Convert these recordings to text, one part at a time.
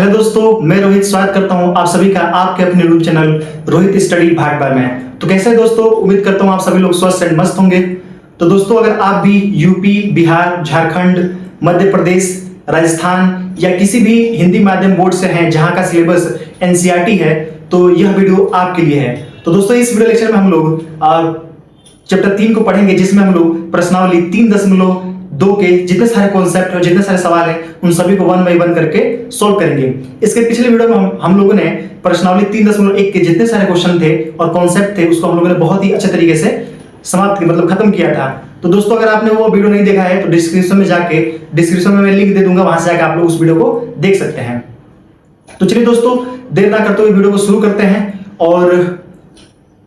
Hello दोस्तों, मैं रोहित स्वागत करता हूं आप सभी का आपके अपने यूट्यूब चैनल रोहित स्टडी भाट बाय में। तो कैसे हैं दोस्तों, उम्मीद करता हूं आप सभी लोग स्वस्थ एंड मस्त होंगे। तो दोस्तों, अगर आप भी यूपी, बिहार, झारखंड, मध्य प्रदेश, राजस्थान या किसी भी हिंदी माध्यम बोर्ड से हैं जहां का सिलेबस एनसीईआरटी है, तो यह वीडियो आपके लिए है। तो दोस्तों, इस वीडियो लेक्चर में हम लोग चैप्टर 3 को पढ़ेंगे, जिसमें हम लोग प्रश्नावली 3.2 के जितने सारे कॉन्सेप्ट और जितने सारे सवाल हैं उन सभी को 1 बाय 1 करके सॉल्व करेंगे। इसके पिछले वीडियो में हम लोगों ने प्रश्नावली 3.1 के जितने सारे क्वेश्चन थे और कॉन्सेप्ट थे उसको हम लोगों ने बहुत ही अच्छे तरीके से समाप्त मतलब खत्म किया था। तो दोस्तों, अगर आपने वो वीडियो नहीं देखा है तो डिस्क्रिप्शन में मैं लिंक दे दूंगा, वहां से जाकर आप लोग उस वीडियो को देख सकते हैं। तो चलिए दोस्तों, देर ना करते हुए वीडियो को शुरू करते हैं और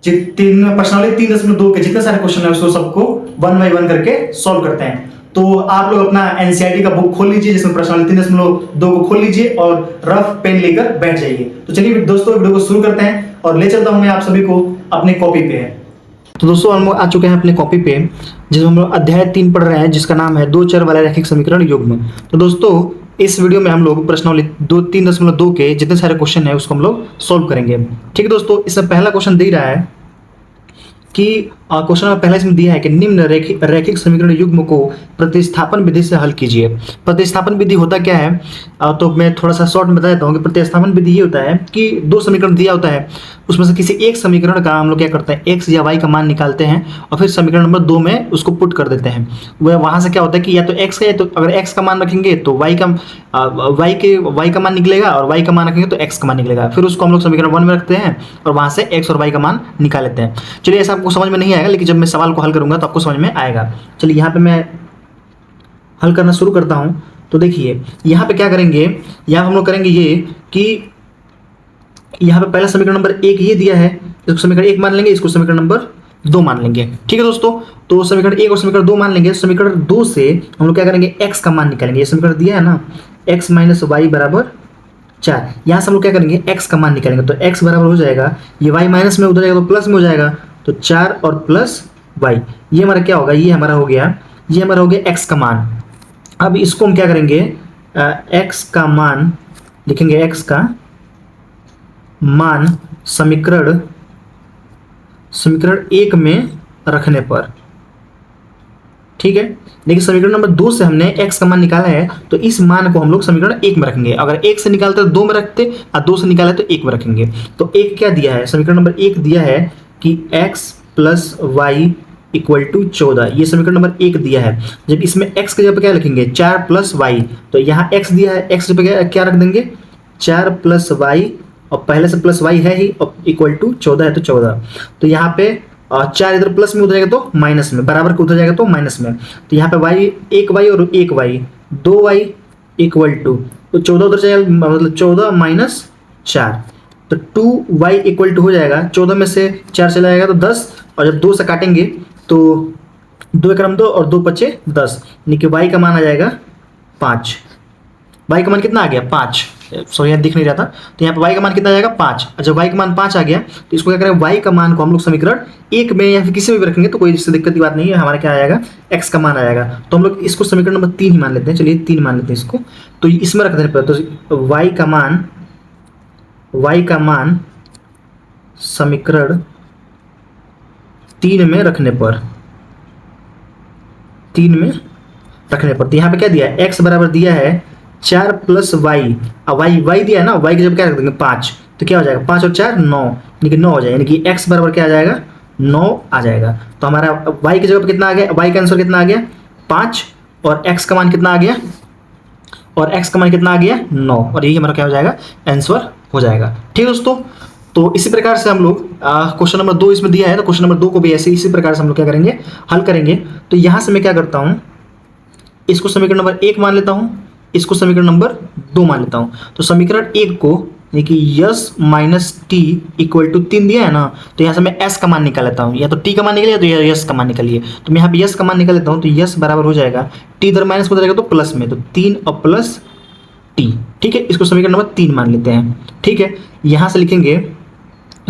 प्रश्नावली 3.2 के जितने सारे क्वेश्चन है उसको सबको 1 बाय 1 करके सॉल्व करते हैं। तो आप लोग अपना एनसीईआरटी का बुक खोल लीजिए, जिसमें प्रश्नावली 3.2 को खोल लीजिए और रफ पेन लेकर बैठ जाइए। तो चलिए दोस्तों, वीडियो को शुरू करते हैं और ले चलता हूं मैं आप सभी को अपने कॉपी पे। तो दोस्तों, हम आ चुके हैं अपने कॉपी पे, जिसमें हम लोग अध्याय 3 पढ़ रहे हैं, जिसका नाम है दो चर वाला रैखिक समीकरण युग्म। तो दोस्तों, इस वीडियो में हम लोग प्रश्नावली 3.2 के जितने सारे क्वेश्चन है उसको हम लोग सॉल्व करेंगे। ठीक है दोस्तों, इसमें पहला क्वेश्चन दे रहा है कि क्वेश्चन में पहले इसमें दिया है कि निम्न रैखिक समीकरण युग्म को प्रतिस्थापन विधि से हल कीजिए। प्रतिस्थापन विधि होता क्या है, तो मैं थोड़ा सा शॉर्ट में बता देता हूँ कि प्रतिस्थापन विधि ये होता है कि दो समीकरण दिया होता है, उसमें से किसी एक समीकरण का हम लोग क्या करते हैं, एक्स या वाई का मान निकालते हैं और फिर समीकरण नंबर 2 में उसको पुट कर देते हैं। वह वहाँ से क्या होता है कि या तो एक्स का, या तो अगर एक्स का मान रखेंगे तो वाई का मान निकलेगा और वाई का मान रखेंगे तो एक्स का मान निकलेगा। फिर उसको हम लोग समीकरण 1 में रखते हैं और वहाँ से एक्स और वाई का मान निकाल लेते हैं। चलिए, ऐसा आपको समझ में नहीं आएगा, लेकिन जब मैं सवाल को हल करूंगा तो आपको समझ में आएगा। चलिए, यहाँ पे मैं हल करना शुरू करता हूं। तो देखिए, यहाँ पे क्या करेंगे, यहाँ हम लोग करेंगे ये कि यहाँ पे पहला समीकरण नंबर 1 ये दिया है, इसको समीकरण 1 मान लेंगे, इसको समीकरण नंबर 2 मान लेंगे। ठीक है दोस्तों, तो समीकरण 1 और समीकरण 2 मान लेंगे। समीकरण 2 से हम लोग क्या करेंगे, x का मान निकालेंगे। ये समीकरण दिया है ना, x माइनस वाई बराबर 4। यहाँ से हम लोग क्या करेंगे, x का मान निकालेंगे। तो x बराबर हो जाएगा, ये y माइनस में उधर जाएगा तो प्लस में हो जाएगा, तो 4 और प्लस y, ये हमारा क्या होगा, ये हमारा हो गया x का मान। अब इसको हम क्या करेंगे, x का मान लिखेंगे, x का मान समीकरण 1 में रखने पर। ठीक है, देखिए समीकरण नंबर 2 से हमने x का मान निकाला है, तो इस मान को हम लोग समीकरण 1 में रखेंगे। अगर 1 से निकालते तो 2 में रखते, और 2 से निकाला तो 1 में रखेंगे। तो 1 क्या दिया है, समीकरण नंबर 1 दिया है कि x plus y equal to 14। ये समीकरण नंबर 1 दिया है। जब इसमें x के जगह पे क्या लिखेंगे, 4 प्लस वाई, तो यहाँ x दिया है, x पे क्या रख देंगे, 4 प्लस वाई, और पहले से प्लस वाई है ही, और इक्वल टू 14 है तो 14। तो यहाँ पे 4 इधर प्लस में उधर जाएगा तो माइनस में, बराबर को उधर जाएगा तो माइनस में। तो यहाँ पे वाई, एक वाई और एक वाई, 2 वाई इक्वल टू, तो 14 उधर जाएगा, मतलब 14 माइनस 4, तो 2 वाई इक्वल टू हो जाएगा, 14 में से 4 चला जाएगा तो 10, और जब 2 से काटेंगे तो 2 एकम 2 और 2 पचे 10, यानी कि वाई का मान आ जाएगा 5। वाई का मान कितना आ गया, 5। सॉरी, यहाँ दिख नहीं रहा था, तो यहाँ पे y का मान कितना आ जाएगा, 5। जब y का मान 5 आ गया तो इसको क्या करें, y का मान को हम लोग समीकरण 1 में या फिर किसी में भी रखेंगे तो कोई इससे दिक्कत की बात नहीं है, हमारा क्या आएगा, x का मान आएगा। तो हम लोग इसको समीकरण नंबर 3 ही मान लेते हैं। चलिए 3 मान लेते हैं इसको, तो इसमें रख देने पर, तो y का मान समीकरण 3 में रखने पर, तो यहाँ पे क्या दिया है, x बराबर दिया है 4 प्लस वाई, अब वाई दिया है ना, वाई की जब क्या रख देंगे 5, तो क्या हो जाएगा, 5 और 4 9, यानी कि 9 हो जाएगा, यानी कि x बराबर क्या आ जाएगा, 9 आ जाएगा। तो हमारा y की जगह पर कितना आ गया, y का आंसर कितना आ गया, 5, और x का मान कितना आ गया, 9, और यही हमारा क्या हो जाएगा, आंसर हो जाएगा। ठीक है दोस्तों, तो इसी प्रकार से हम लोग क्वेश्चन नंबर 2 इसमें दिया है, तो क्वेश्चन नंबर 2 को भी ऐसे इसी प्रकार से हम लोग क्या करेंगे, हल करेंगे। तो यहाँ से मैं क्या करता हूँ, इसको समीकरण नंबर 1 मान लेता हूँ, इसको समीकरण नंबर 2 मान लेता हूँ। तो समीकरण 1 को, यानी कि s minus t equal to 3 दिया है ना, तो यहाँ से मैं एस का मान निकाल लेता हूँ, या तो टी का मान निकलिए तो यस का मान निकालिए। तो मैं यहाँ पे यस का मान निकाल लेता हूँ, तो यस बराबर हो जाएगा, टी इधर माइनस हो जाएगा तो प्लस में, तो 3 और प्लस टी। ठीक है, इसको समीकरण नंबर 3 मान लेते हैं। ठीक है, यहाँ से लिखेंगे,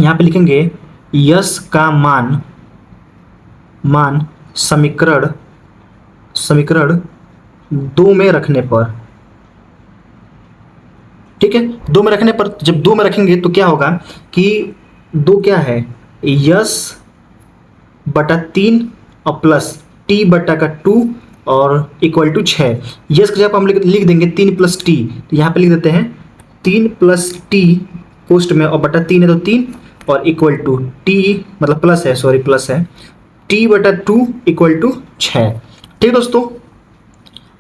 यहाँ पे लिखेंगे यस का मान समीकरण 2 में रखने पर। ठीक है, 2 में रखने पर, जब 2 में रखेंगे तो क्या होगा कि 2 क्या है, यस बटा 3 और प्लस टी बटा का 2 और इक्वल टू 6। यस की जगह पर हम लिख देंगे 3 प्लस टी, तो यहाँ पे लिख देते हैं 3 प्लस टी पोस्ट में, और बटा 3 है तो 3 और इक्वल टू टी, मतलब प्लस है, सॉरी प्लस है, टी बटा 2 इक्वल टू 6। ठीक है दोस्तों,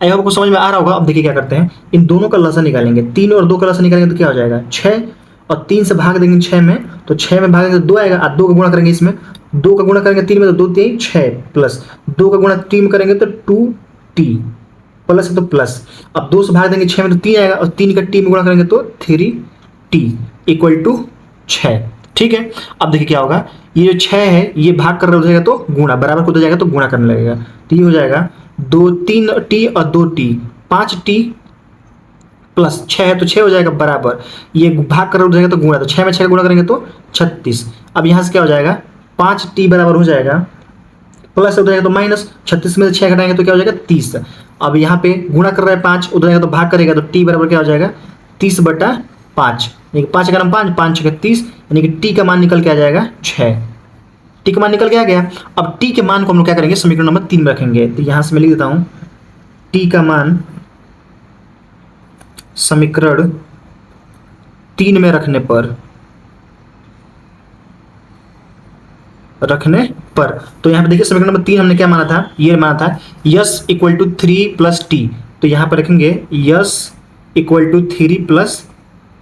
आई होप आपको समझ में आ रहा होगा। अब देखिए क्या करते हैं, इन दोनों का लसन निकालेंगे, 3 और 2 का लसन निकालेंगे तो क्या हो जाएगा 6, और 3 से भाग देंगे 6 में, तो 6 में भागेंगे तो 2 आएगा, और 2 का गुणा करेंगे इसमें, 2 का गुणा करेंगे 3 में तो 2 3 6, प्लस 2 का गुणा 3 में करेंगे तो 2t, प्लस है तो प्लस, अब 2 से भाग देंगे 6 में तो 3 आएगा, और 3 का टी में गुणा करेंगे तो 3t इक्वल टू 6। ठीक है, अब देखिए क्या होगा, ये जो 6 है ये भाग कर रहा हो जाएगा तो गुणा, बराबर को हो जाएगा तो गुणा करने लगेगा, तो ये हो जाएगा 2 3t और 2t 5t प्लस 6 है तो 6 हो जाएगा बराबर, ये भाग कर रहा हो जाएगा तो गुणा, तो 6 में 6 का गुणा करेंगे तो 36। अब यहाँ से क्या हो जाएगा 5t बराबर हो जाएगा, प्लस हो जाएगा तो माइनस, 36 में से 6 घटाएंगे तो क्या हो जाएगा 30। अब यहाँ पे गुणा कर रहा है 5, उधर जाएगा तो भाग करेगा, तो t बराबर क्या हो जाएगा 30 बटा 5, यानी 5 का नाम 5 5 6 30, यानी कि t का मान निकल के आ जाएगा 6। टी का मान निकल के आ गया। अब टी के मान को हम लोग क्या करेंगे, समीकरण नंबर 3 में रखेंगे, तो यहां से मैं लिख देता हूं टी का मान समीकरण 3 में रखने पर तो यहाँ पे देखिए समीकरण नंबर 3 हमने क्या माना था, ये माना था s equal to 3 plus t, तो यहाँ पर रखेंगे s equal to 3 plus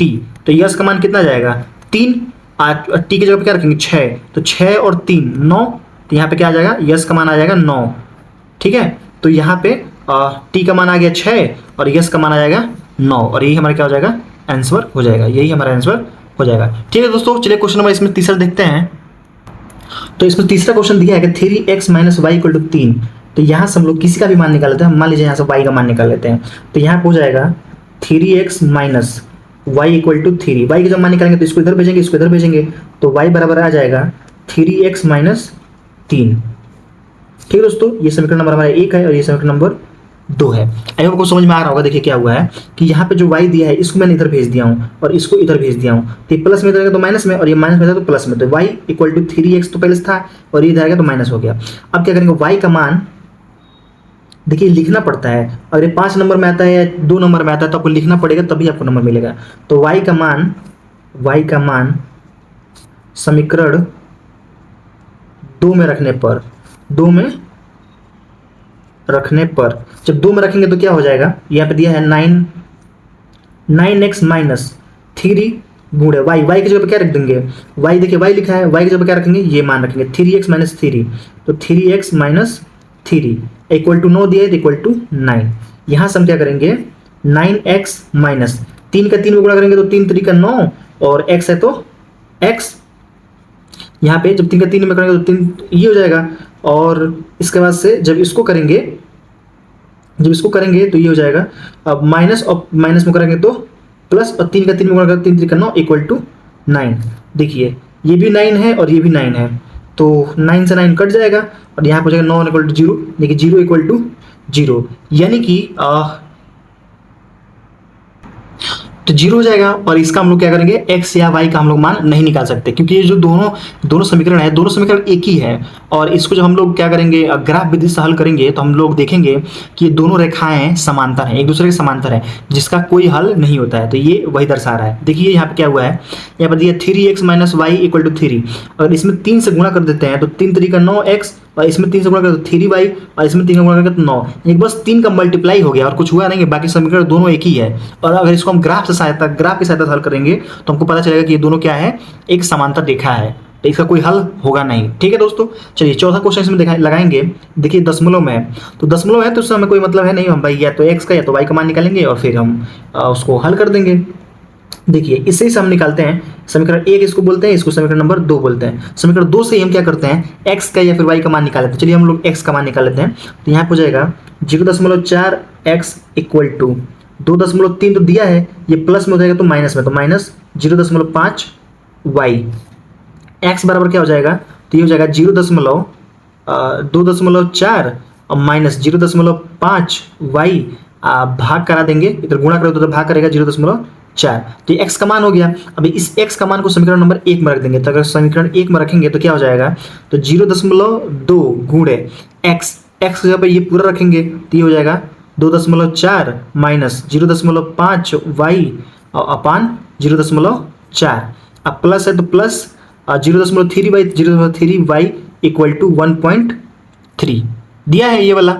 t, तो यस का मान कितना जाएगा 3, टी की जगह पे क्या रखेंगे 6, तो 6 और 3 9, तो यहाँ पे क्या आ जाएगा यस का मान आ जाएगा 9। ठीक है, तो यहाँ पे टी का मान आ गया 6 और यस का मान आ जाएगा 9, और यही हमारा क्या हो जाएगा आंसर हो जाएगा, यही हमारा आंसर हो जाएगा। ठीक है दोस्तों, चलिए क्वेश्चन नंबर इसमें तीसरा देखते हैं। तो इसमें तीसरा क्वेश्चन दिया है कि 3x minus y equal to 3, तो यहाँ से हम लोग किसी का भी मान निकाल लेते हैं, हम मान लीजिए यहाँ से y का मान निकाल लेते हैं, तो यहाँ पे हो जाएगा 3x minus y equal to 3, y का जब मान निकालेंगे तो इसको इधर भेजेंगे, इसको इधर भेजेंगे, तो y बराबर आ जाएगा 3x माइनस 3। ठीक है दोस्तों, ये समीकरण नंबर हमारा 1 है और ये समीकरण नंबर 2 है। आई होप आपको समझ में आ रहा होगा। देखिए क्या हुआ है कि यहाँ पे जो y दिया है इसको मैंने इधर भेज दिया हूँ और इसको इधर भेज दिया हूँ, तो ये प्लस में इधर तो माइनस में, और ये माइनस में था तो प्लस में, तो y इक्वल टू 3x तो पहले से था और ये इधर आएगा तो माइनस हो गया। अब क्या करेंगे, y का मान देखिए लिखना पड़ता है, अगर ये 5 नंबर में आता है या 2 नंबर में आता है तो आपको लिखना पड़ेगा तभी आपको नंबर मिलेगा। तो y का मान समीकरण 2 में रखने पर, जब 2 में रखेंगे तो क्या हो जाएगा, यहाँ पे दिया है 9x माइनस 3 गुणे y की जगह पे क्या रख देंगे, y देखिए y लिखा है, y की जगह पे क्या रखेंगे, ये मान रखेंगे 3x माइनस 3, तो 3x माइनस 3 इक्वल टू 9 दिया है तो इक्वल टू 9। यहाँ से हम क्या करेंगे 9x माइनस 3 का 3 में गुणा करेंगे तो 3 3 का 9 और x है तो x, यहाँ पे जब 3 का 3 में करेंगे तो 3 ये हो जाएगा, और इसके बाद से जब इसको करेंगे तो ये हो जाएगा, अब माइनस और माइनस में करेंगे तो प्लस, और 3 का 3 में गुणा करेंगे 3 3 का 9 इक्वल टू 9। देखिए ये भी 9 है और ये भी 9 है, तो 9 से 9 कट जाएगा और यहाँ पर हो जाएगा 9 इक्वल टू 0, देखिए 0 इक्वल टू 0, यानी कि तो 0 हो जाएगा। और इसका हम लोग क्या करेंगे, x या y का हम लोग मान नहीं निकाल सकते, क्योंकि ये जो दोनों समीकरण है, दोनों समीकरण एक ही है, और इसको जब हम लोग क्या करेंगे ग्राफ विधि से हल करेंगे तो हम लोग देखेंगे कि ये दोनों रेखाएं समांतर हैं, एक दूसरे के समांतर है, जिसका कोई हल नहीं होता है, तो ये वही दर्शा रहा है। देखिए यहाँ पे क्या हुआ है, यहाँ पर दिया 3x minus y equal to 3, अगर इसमें 3 से गुणा कर देते हैं तो 3 3 का 9x, और इसमें 3 से गुणा करें तो 3y, और इसमें 3 का गुणा करें तो 9, एक बस 3 का मल्टीप्लाई हो गया और कुछ हुआ नहीं, बाकी समीकरण दोनों एक ही है। और अगर इसको हम ग्राफ की सहायता से हल करेंगे तो हमको पता चलेगा कि ये दोनों क्या है, एक समांतर रेखा है, तो इसका कोई हल होगा नहीं। ठीक है दोस्तों, चलिए चौथा क्वेश्चन इसमें लगाएंगे। देखिए दशमलव में है, तो दशमलव है तो उससे हमें कोई मतलब है नहीं, हम भाई या तो x का या तो y का मान निकालेंगे और फिर हम उसको हल कर देंगे। देखिए इससे ही हम निकालते हैं समीकरण 1 इसको बोलते हैं, इसको समीकरण नंबर 2 बोलते हैं। समीकरण 2 से ही हम क्या करते हैं, x का या फिर y का मान निकाल लेते हैं। चलिए हम लोग x का मान निकाल लेते हैं, तो यहाँ पे हो जाएगा 0.4x इक्वल टू 2.3 तो दिया है, ये प्लस में हो जाएगा तो माइनस में, तो माइनस 0.5y, x बराबर क्या हो जाएगा, तो ये हो जाएगा 2.4 और माइनस 0.5y, भाग करा देंगे, इधर गुणा करोगे तो भाग करेगा 4। तो ये x का मान हो गया। अभी इस x का मान को समीकरण नंबर 1 में रख देंगे। तो अगर समीकरण 1 में रखेंगे तो क्या हो जाएगा, तो 0.2 गुणे x, x की जगह पर ये पूरा रखेंगे तो ये हो जाएगा 2.4 माइनस 0.5 y अपान 0.4। अब प्लस है तो plus 0.3 by 0.3 y equal to 1.3 दिया है ये वाला।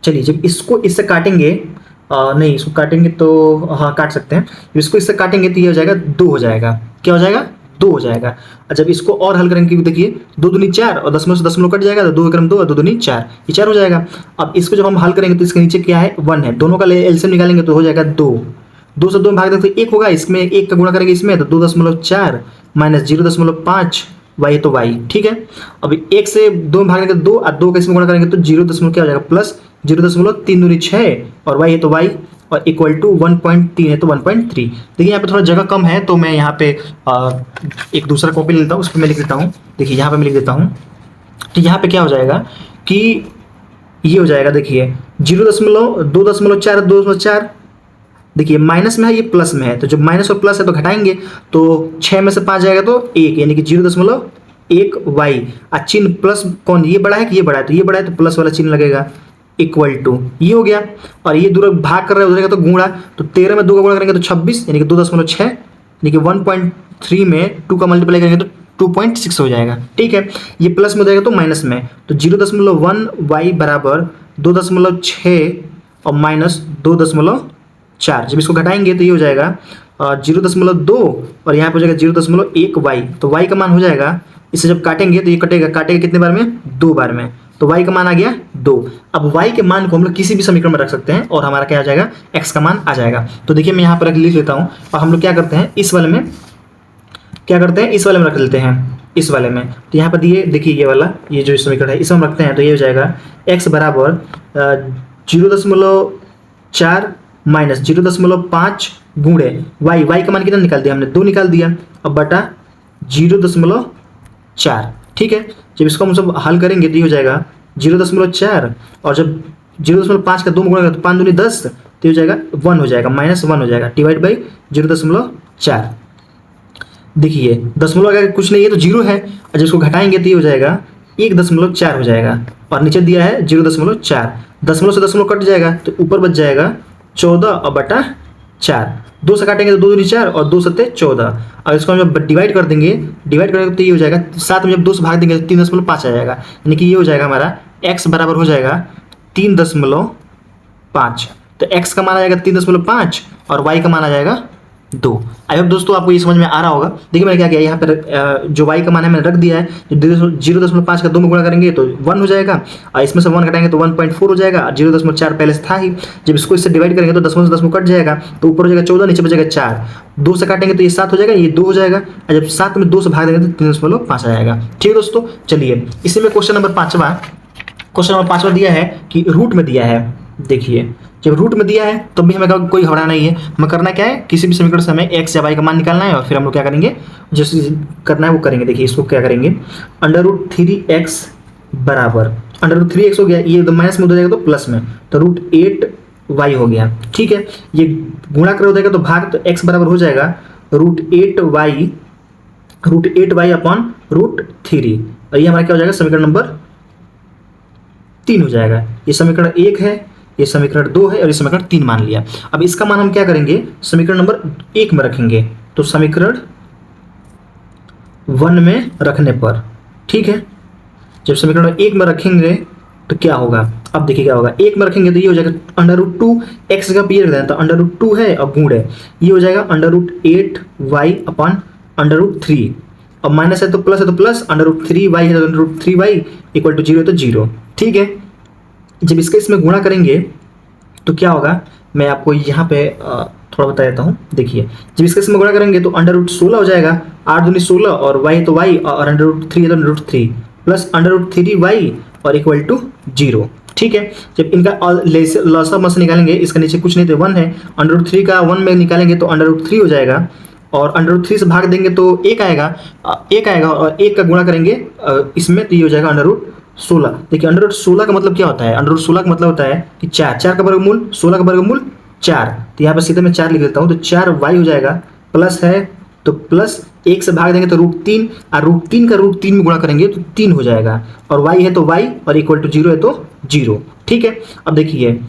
चलिए जब इसको इससे काटेंगे, नहीं इसको काटेंगे तो हाँ काट सकते हैं। जब इसको इससे काटेंगे तो ये हो जाएगा 2 हो जाएगा। क्या हो जाएगा, 2 हो जाएगा। और जब इसको और हल करेंगे देखिए 2 दूनी 4 और दशमलव से दशमलव कट जाएगा तो 2 क्रम 2 और 2 दूनी 4, ये 4 हो जाएगा। अब इसको जब हम हल करेंगे तो इसके नीचे क्या है, 1 है। दोनों का एलसीएम निकालेंगे तो हो जाएगा 2, 2 से 2 में भाग देंगे तो 1 होगा। इसमें 1 का गुणा करेंगे इसमें तो 2.4 माइनस 0.5 y तो y, ठीक है। अब 1 से 2 में भाग देंगे 2 और 2 का इसमें गुणा करेंगे तो 0. क्या हो जाएगा प्लस 0.3 दूनी 6 और y है तो y और इक्वल टू 1.3 है तो 1.3। देखिए यहाँ पे थोड़ा जगह कम है तो मैं यहाँ पे एक दूसरा कॉपी ले लेता हूँ, उस पर मैं लिख देता हूँ। देखिए यहाँ पे मैं लिख देता हूँ तो यहाँ पे क्या हो जाएगा कि ये हो जाएगा, देखिए 0.2.4 2.4, देखिए माइनस में है ये प्लस में है, तो जब माइनस और प्लस है तो घटाएंगे तो 6 में से 5 जाएगा तो 1, यानी कि 0.1 y। चिन्ह प्लस कौन, ये बड़ा है कि ये बड़ा है, तो ये बड़ा है तो प्लस वाला चिन्ह लगेगा इक्वल टू, ये हो गया। और ये दूर भाग कर रहा है उधर तो गुणा, तो 13 में 2 का गुणा करेंगे तो 26, यानी कि 2.6, यानी कि 1.3 में 2 का मल्टीप्लाई करेंगे तो 2.6 हो जाएगा, ठीक है। ये प्लस में हो जाएगा तो माइनस में, तो 0.1 y बराबर 2.6 और माइनस 2.4। जब इसको घटाएंगे तो ये हो जाएगा 0.2 और यहाँ पे हो जाएगा 0.1 y, तो y का मान हो जाएगा, इसे जब काटेंगे तो ये कटेगा, काटेगा कितने बार में, 2 बार में, तो y का मान आ गया 2। अब y के मान को हम लोग किसी भी समीकरण में रख सकते हैं और हमारा क्या आ जाएगा, x का मान आ जाएगा। तो देखिए मैं यहाँ पर लिख लेता हूँ और हम लोग क्या करते हैं इस वाले में, क्या करते हैं इस वाले में रख लेते हैं, इस वाले में। तो यहाँ पर दिए देखिए ये वाला, ये जो समीकरण है इसमें हम रखते हैं तो ये हो जाएगा x बराबर 0.4 माइनस 0.5 गुणे y का मान कितना निकाल दिया हमने, 2 निकाल दिया, अब बटा 0.4, ठीक है। जब इसको हम सब हल करेंगे तो ये हो जाएगा 0.4 और जब 0.5 का 2 में गुणा करेंगे तो 5 दूनी 10, तो हो जाएगा 1 हो जाएगा, -1 हो जाएगा, डिवाइड बाई 0.4। देखिए दशमलव अगर कुछ नहीं है तो 0 है, और जब इसको घटाएंगे तो ये हो जाएगा 1.4 हो जाएगा, और नीचे दिया है 0.4, दशमलव से दशमलव कट जाएगा तो ऊपर बच जाएगा 14 और बटा 4, 2 से काटेंगे तो 2 दूनी 4 और 2 सत्ते 14, और इसको हम जब डिवाइड कर देंगे, डिवाइड करेंगे तो ये हो जाएगा 7 में जब 2 से भाग देंगे तो 3.5 आ जाएगा, यानी कि ये हो जाएगा हमारा x बराबर हो जाएगा 3.5। तो x का मान आ जाएगा 3.5 और y का मान आ जाएगा 2। आई होप दोस्तों आपको ये समझ में आ रहा होगा। देखिए मैंने क्या किया, यहाँ पर जो y का मान है मैंने रख दिया है, तो 0.5 का 2 में गुणा करेंगे तो 1 हो जाएगा, और इसमें से 1 घटाएंगे तो 1.4 हो जाएगा, 0.4 पहले से था ही। जब इसको इससे डिवाइड करेंगे तो दशमलव से दशमलव कट जाएगा तो ऊपर हो जाएगा 14, नीचे बचेगा 4, 2 से काटेंगे तो ये 7 हो जाएगा, ये 2 हो जाएगा, और जब 7 में 2 से भाग देंगे तो 3.5 आ जाएगा, ठीक है दोस्तों। चलिए इसी में क्वेश्चन नंबर 5वां दिया है कि रूट में दिया है। देखिए जब रूट में दिया है तो भी हमें कोई घबराना नहीं है, हमें करना क्या है, किसी भी समीकरण से हमें x या y का मान निकालना है और फिर हम लोग क्या करेंगे, जो करना है वो करेंगे। देखिए इसको क्या करेंगे, √3x बराबर √3x हो गया, ये माइनस में हो जाएगा तो प्लस में, तो √8y हो गया, ठीक है। ये गुणा कर हो जाएगा तो भाग, तो x बराबर हो जाएगा √8y अपॉन √3, और ये हमारा क्या हो जाएगा, समीकरण नंबर 3 हो जाएगा। ये समीकरण 1 है, ये समीकरण 2 है और ये समीकरण 3 मान लिया। अब इसका मान हम क्या करेंगे, समीकरण नंबर 1 में रखेंगे, तो समीकरण 1 में रखने पर, ठीक है। जब समीकरण 1 में रखेंगे तो क्या होगा, अब देखिए क्या होगा, 1 में रखेंगे तो ये हो जाएगा √2x का पी रख देना, तो √2 है और गुण है, ये हो जाएगा √8y अपॉन √3, अब माइनस है तो प्लस √3y है तो √3y इक्वल टू 0 है तो 0, ठीक है। जब इसके इसमें गुणा करेंगे तो क्या होगा, मैं आपको यहाँ पे थोड़ा बता देता हूँ। देखिए जब इसके इसमें गुणा करेंगे तो √16 हो जाएगा, 8 दूनी 16 और y तो y और √3 है तो √3 प्लस √3y और इक्वल टू 0, ठीक है। जब इनका लॉस में से निकालेंगे, इसका नीचे कुछ नहीं तो 1 है, √3 का 1 में निकालेंगे तो √3 हो जाएगा, और √3 से भाग देंगे तो 1 आएगा और 1 का गुणा करेंगे इसमें तो ये हो जाएगा √16। देखिए √16 का मतलब क्या होता है, √16 का मतलब होता है कि 4 का वर्गमूल 16 का वर्गमूल 4, तो यहाँ पर सीधे मैं 4 लिख देता हूँ, तो 4y हो जाएगा, प्लस है तो प्लस 1 से भाग देंगे तो √3, और √3 का √3 में गुणा करेंगे तो 3 हो जाएगा, और y है तो y, और इक्वल टू 0 है तो 0। ठीक है, अब देखिए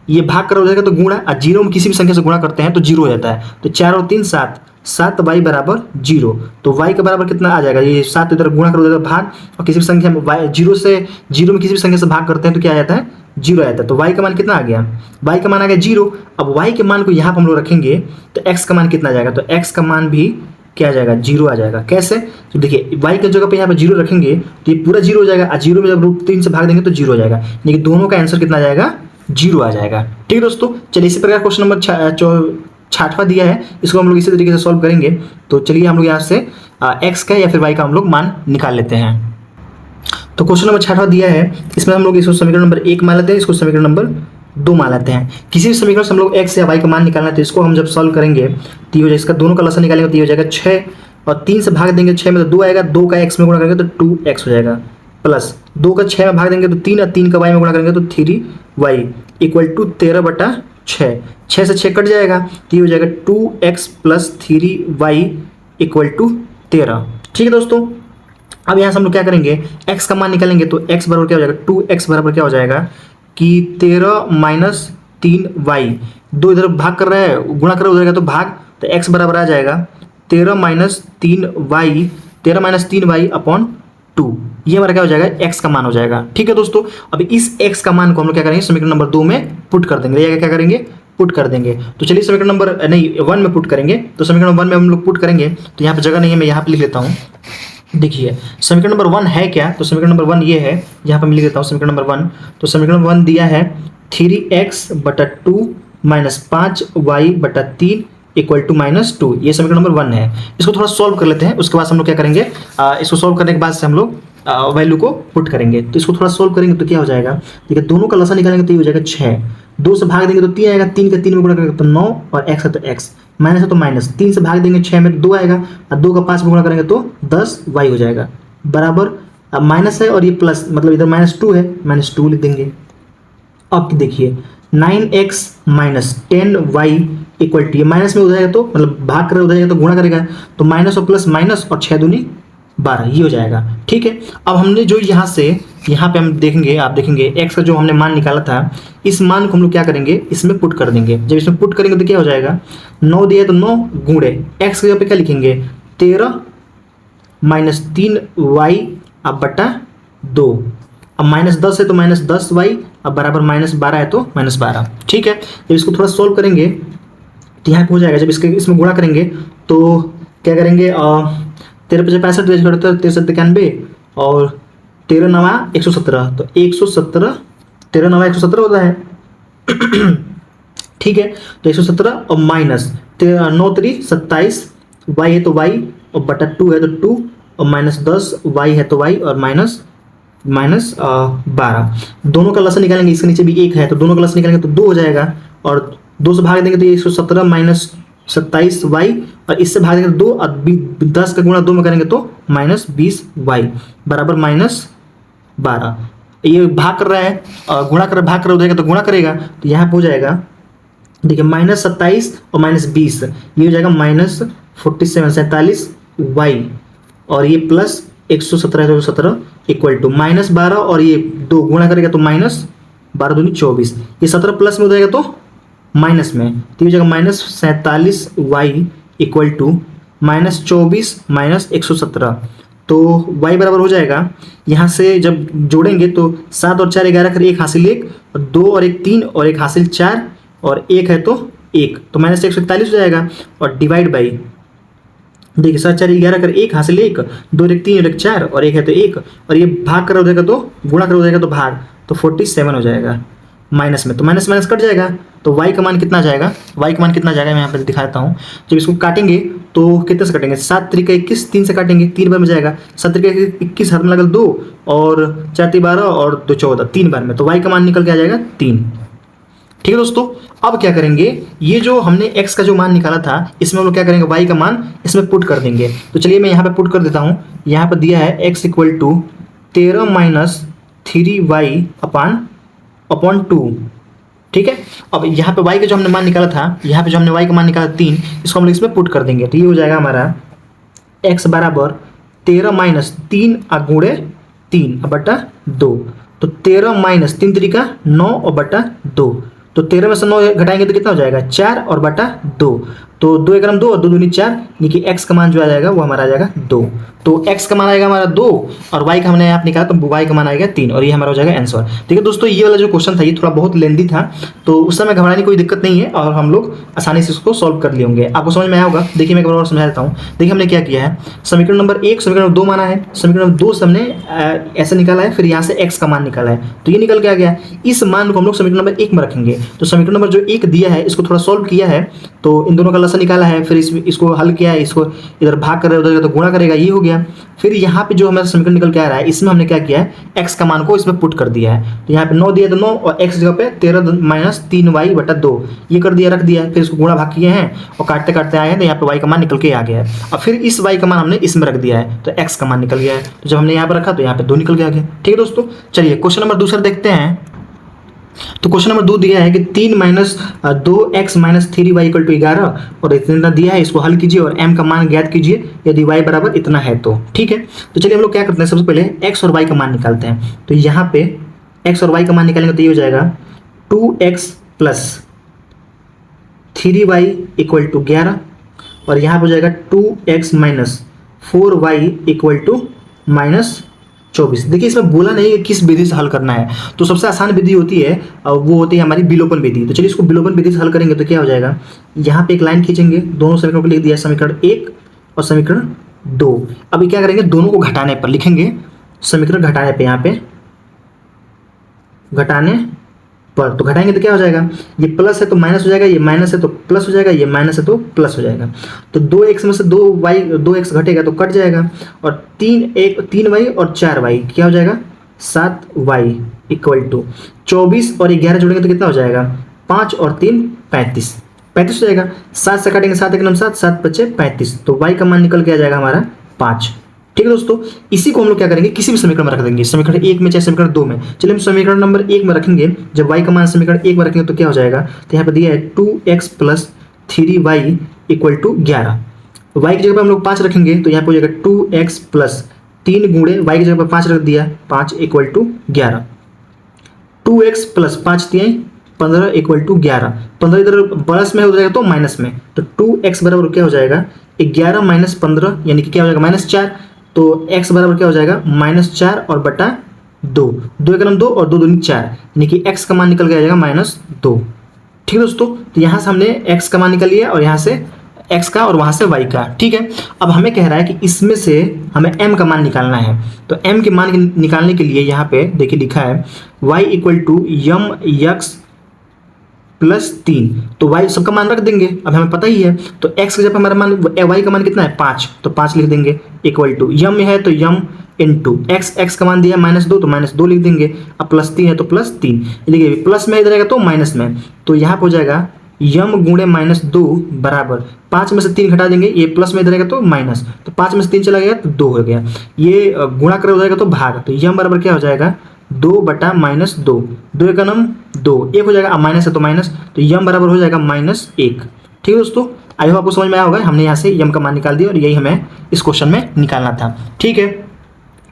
ये भाग कर हो जाएगा तो गुणा, और 0 में किसी भी संख्या से गुणा करते हैं तो 0 हो जाता है, तो 4 और 3 7, 7y बराबर 0, तो y के बराबर कितना आ जाएगा, ये 7 इधर गुणा कर हो जाएगा भाग, और किसी भी संख्या में y 0 में किसी भी संख्या से भाग करते हैं तो क्या आ जाता है, 0 आ जाता है, तो y का मान कितना आ गया, y का मान आ गया 0। अब y के मान को यहाँ पर हम लोग रखेंगे तो x का मान कितना आ जाएगा, तो x का मान भी क्या आ जाएगा, 0 आ जाएगा। कैसे, तो देखिए y की जगह पे यहाँ पे 0 रखेंगे तो ये पूरा 0 हो जाएगा, और 0 में जब √3 से भाग देंगे तो 0 हो जाएगा, यानी दोनों का आंसर कितना आ जाएगा, 0 आ जाएगा। ठीक है दोस्तों, चलिए इसी प्रकार क्वेश्चन नंबर 6वां दिया है, इसको हम लोग इसी तरीके से सॉल्व करेंगे। तो चलिए हम लोग यहाँ से x का या फिर y का हम लोग मान निकाल लेते हैं। तो क्वेश्चन नंबर 6वां दिया है, इसमें हम लोग इसको समीकरण नंबर 1 मान लेते हैं, इसको समीकरण नंबर 2 मान लेते हैं। किसी भी समीकरण से हम लोग x या y का मान निकालना है तो इसको हम जब सॉल्व करेंगे तो ये हो जाएगा, इसका दोनों का लसन निकालेंगे तो ये हो जाएगा 6, और 3 से भाग देंगे 6 में तो 2 आएगा, 2 का x में गुणा करेंगे तो 2x हो जाएगा, प्लस 2 का 6 में भाग देंगे तो 3, और 3 का y में गुणा करेंगे तो 3y इक्वल टू 13/6, 6 से 6 कट जाएगा तो ये हो जाएगा 2x plus 3y equal to 13। ठीक है दोस्तों, अब यहाँ से हम लोग क्या करेंगे, x का मान निकालेंगे तो x बराबर क्या हो जाएगा, 2x बराबर क्या हो जाएगा कि 13 माइनस 3y, 2 इधर भाग कर रहा है, गुणा कर हो जाएगा तो भाग, तो x बराबर आ जाएगा 13 माइनस 3y अपॉन 2, ये हमारा क्या हो जाएगा, x का मान हो जाएगा। ठीक है दोस्तों, अब इस x का मान को हम लोग क्या करेंगे, समीकरण नंबर 2 में पुट कर देंगे, या क्या करेंगे, पुट कर देंगे। तो चलिए समीकरण नंबर 1 में पुट करेंगे, तो समीकरण नंबर 1 में हम लोग पुट करेंगे, तो यहाँ पर जगह नहीं है, मैं यहाँ पे लिख लेता हूँ। देखिए समीकरण नंबर 1 है क्या, तो समीकरण नंबर 1 ये है, यहाँ पर मैं लिख देता हूँ समीकरण नंबर 1। तो समीकरण नंबर 1 दिया है 3x/2 minus 5y/3 equal to -2, ये समीकरण नंबर 1 है। इसको थोड़ा सॉल्व कर लेते हैं, उसके बाद हम लोग क्या करेंगे, इसको सॉल्व करने के बाद से हम लोग वैल्यू को पुट करेंगे। तो इसको थोड़ा सॉल्व करेंगे तो क्या हो जाएगा, देखिए दोनों का लसा निकालेंगे तो ये हो जाएगा 6, 2 से भाग देंगे तो 3 आएगा, 3 का 3 में गुणा करेंगे तो 9, और x है तो x, माइनस है तो माइनस, 3 से भाग देंगे 6 में तो 2 आएगा, और 2 का 5 में गुणा करेंगे तो 10y हो जाएगा, बराबर, अब माइनस है और ये प्लस, मतलब इधर -2 है, -2 लिख देंगे। अब देखिए 9x minus 10y equal to, ये माइनस में हो जाएगा तो मतलब भाग कर हो जाएगा तो गुणा करेगा, तो माइनस और प्लस माइनस, और 6 दूनी 12, ये हो जाएगा। ठीक है, अब हमने जो यहाँ से यहाँ पे हम देखेंगे, आप देखेंगे x का जो हमने मान निकाला था, इस मान को हम लोग क्या करेंगे, इसमें पुट कर देंगे। जब इसमें पुट करेंगे तो क्या हो जाएगा, 9 दिया तो 9 गुणे x के जगह पे क्या लिखेंगे, 13 माइनस 3y अब बटा 2, अब -10 है तो -10y, अब बराबर -12 है तो -12। ठीक है, जब इसको थोड़ा सोल्व करेंगे तो यहाँ पे हो जाएगा, जब इसमें गुणा करेंगे तो क्या करेंगे, 13 × 65 63 91, और 13 9 117, तो 117, 13 9 117 होता है। ठीक है, तो 117 और माइनस 9 3 27, y है तो y, और बटा 2 है तो 2, और -10 y है तो y, और माइनस 12, दोनों का लसन निकालेंगे, इसके नीचे भी 1 है तो दोनों का लसन निकालेंगे तो 2 हो जाएगा, और 2 से भाग देंगे तो 117 माइनस 27y, और इससे भाग देंगे तो 2, और 10 का गुणा 2 में करेंगे तो -20y बराबर -12। ये भाग कर रहा है, गुणा कर भाग कर हो जाएगा तो गुणा करेगा, तो यहाँ पे हो जाएगा, देखिए -27 और -20, ये हो जाएगा -47 y, और ये प्लस 117 इक्वल टू -12, और ये 2 गुणा करेगा तो -12 दूनी 24, ये 17 प्लस में हो जाएगा तो माइनस में, तो ये हो जाएगा -47y इक्वल टू -24 - 117, तो y बराबर हो जाएगा, यहाँ से जब जोड़ेंगे तो 7 और 4 11 कर 1 हासिल 1, और 2 और 1 3, और 1 हासिल 4, और 1 है तो 1, तो -141 हो जाएगा, और डिवाइड बाई, देखिए 7 4 11 कर 1 हासिल 1, 2 1 3 और 1 4, और 1 है तो 1, और ये भाग कर हो जाएगा तो गुणा कर हो जाएगा तो भाग, तो 47 हो जाएगा, माइनस में तो माइनस माइनस कट जाएगा, तो y का मान कितना जाएगा, y का मान कितना जाएगा मैं यहाँ पर दिखाता हूँ। जब इसको काटेंगे तो कितने से काटेंगे, 7 3 21, 3 से काटेंगे, 3 बार में जाएगा, 7 3 21 हाथ में लगल 2, और 4 3 12, और 2 14, 3 बार में, तो y का मान निकल के आ जाएगा 3। ठीक है दोस्तों, अब क्या करेंगे, ये जो हमने x का जो मान निकाला था, इसमें हम लोग क्या करेंगे, y का मान इसमें पुट कर देंगे। तो चलिए मैं यहाँ पे पुट कर देता हूँ, यहाँ पर दिया है x equal to 13 - 3y upon 2। ठीक है। अब यहाँ पे y का जो हमने मान निकाला था, यहाँ पे जो हमने y का मान निकाला 3, इसको हम लोग इसमें पुट कर देंगे। तो ये हो जाएगा हमारा x बराबर 13 माइनस 3 गुणे 3 बटा 2। तो 13 माइनस 3 तरीका 9 और बटा 2। तो 13 में से 9 घटाएंगे तो कितना हो जाएगा 4 और बटा 2। तो 2 एक 2 और 2 दूनी 4, यानी कि x का मान जो आ जाएगा वो हमारा आ जाएगा 2। तो x का मान आएगा हमारा 2 और y का हमने यहाँ पे निकाला तो y का मान आएगा 3 और ये हमारा हो जाएगा आंसर। ठीक है दोस्तों, ये वाला जो क्वेश्चन था ये थोड़ा बहुत लेंदी था, तो उस समय घबराने की कोई दिक्कत नहीं है और हम लोग आसानी से इसको सॉल्व कर लिए होंगे। आपको समझ में आया होगा। देखिए मैं एक बार और समझा देता हूँ। देखिए हमने क्या किया है, समीकरण नंबर 1 समीकरण नंबर 2 माना है, समीकरण नंबर 2 से हमने ऐसे निकाला है, फिर यहाँ से x का मान निकाला है, तो ये निकल के आ गया। इस मान को हम लोग समीकरण नंबर 1 में रखेंगे। तो समीकरण नंबर जो 1 दिया है इसको थोड़ा सॉल्व किया है, तो इन दोनों का लसा निकाला है, फिर इसको हल किया है, इसको इधर भाग कर उधर तो गुणा करेगा, ये हो गया। फिर यहाँ पे जो हमारा समीकरण निकल के आ रहा है इसमें हमने क्या किया है, x का मान को इसमें पुट कर दिया है। तो यहाँ पे 9 दिया तो 9 और x जगह पे 13 माइनस 3y बटा 2 ये कर दिया, रख दिया है। फिर इसको गुणा भाग किए हैं और काटते काटते आए हैं तो यहाँ पे y का मान निकल के आ गया है। और फिर इस y का मान हमने इसमें रख दिया है तो x का मान निकल गया है। तो जब हमने यहाँ पर रखा तो यहाँ पे 2 निकल के आ गया। ठीक है दोस्तों, चलिए क्वेश्चन नंबर दूसरा देखते हैं। तो क्वेश्चन नंबर 2 दिया है कि 3 minus 2x minus 3y equal to 11 और इतना दिया है, इसको हल कीजिए और m का मान ज्ञात कीजिए यदि y बराबर इतना है तो। ठीक है, तो चलिए हम लोग क्या करते हैं, सबसे पहले x और y का मान निकालते हैं। तो यहाँ पे x और y का मान निकालेंगे तो ये हो जाएगा 2x plus 3y equal to 11 और यहाँ पर हो जाएगा 2x minus 4y equal to minus 24। देखिए इसमें बोला नहीं है किस विधि से हल करना है, तो सबसे आसान विधि होती है वो होती है हमारी विलोपन विधि। तो चलिए इसको विलोपन विधि से हल करेंगे तो क्या हो जाएगा, यहाँ पे एक लाइन खींचेंगे, दोनों समीकरणों को लिख दिया, समीकरण 1 और समीकरण 2। अभी क्या करेंगे, दोनों को घटाने पर लिखेंगे, समीकरण घटाने पर, यहाँ पे घटाने पर तो घटाएंगे तो क्या हो जाएगा, ये प्लस है तो माइनस हो जाएगा, ये माइनस है तो प्लस हो जाएगा, ये माइनस है तो प्लस हो जाएगा। तो 2x में से 2x घटेगा तो कट जाएगा और 3y और 4y क्या हो जाएगा 7y इक्वल टू 24 और 11 जोड़ेंगे तो कितना हो जाएगा 5 और 3 35 हो जाएगा। 7 से काटेंगे 7 1 7 7 बचे 35, तो y का मान निकल के आ जाएगा हमारा 5। ठीक है दोस्तों, इसी को हम लोग क्या करेंगे, किसी भी समीकरण में रख देंगे, समीकरण 1 में चाहे समीकरण 2 में। चलिए हम समीकरण नंबर 1 में रखेंगे, जब y का मान समीकरण 1 में रखेंगे तो क्या हो जाएगा, तो यहाँ पे दिया है 2x plus 3y equal to 11। y की जगह पर हम लोग 5 रखेंगे तो यहाँ पे हो जाएगा 2x प्लस 3 गुणे y की जगह पर 5 रख दिया, 5 इक्वल टू 11। 2x प्लस 5 दिए 15 इक्वल टू 11, 15 इधर प्लस में हो जाएगा तो माइनस में, तो 2x बराबर क्या हो जाएगा 11 माइनस 15 यानी कि क्या हो जाएगा -4। तो x बराबर क्या हो जाएगा -4 और बटा 2, 2 एक 2 और 2 दूनी 4 यानी कि x का मान निकल के आ जाएगा -2। ठीक है दोस्तों, तो यहाँ से हमने x का मान निकल लिया और यहाँ से x का और वहाँ से y का। ठीक है, अब हमें कह रहा है कि इसमें से हमें m का मान निकालना है। तो m के मान निकालने के लिए यहाँ पे देखिए लिखा है y equal to m x plus 3, तो y सबका मान रख देंगे, अब हमें पता ही है। तो x के जब हमारा मान y का मान कितना है 5, तो 5 लिख देंगे इक्वल टू यम में है तो यम इंटू x का मान दिया -2 तो -2 लिख देंगे, अब प्लस 3 है तो प्लस 3 लिखिए, प्लस में इधर आएगा तो माइनस में, तो यहाँ पर हो जाएगा यम गुणे -2 बराबर 5 में से 3 घटा देंगे, ये प्लस में इधर आएगा तो माइनस, तो 5 में से 3 चला गया तो 2 हो गया, ये गुणा कर हो जाएगा तो भाग, तो यम बराबर क्या हो जाएगा 2 बटा -2, 2 एक 2 1 हो जाएगा, अब माइनस है तो माइनस, तो यम बराबर हो जाएगा -1। ठीक है दोस्तों, आई होप आपको समझ में आया होगा। हमने यहाँ से यम का मान निकाल दिया और यही हमें इस क्वेश्चन में निकालना था। ठीक है,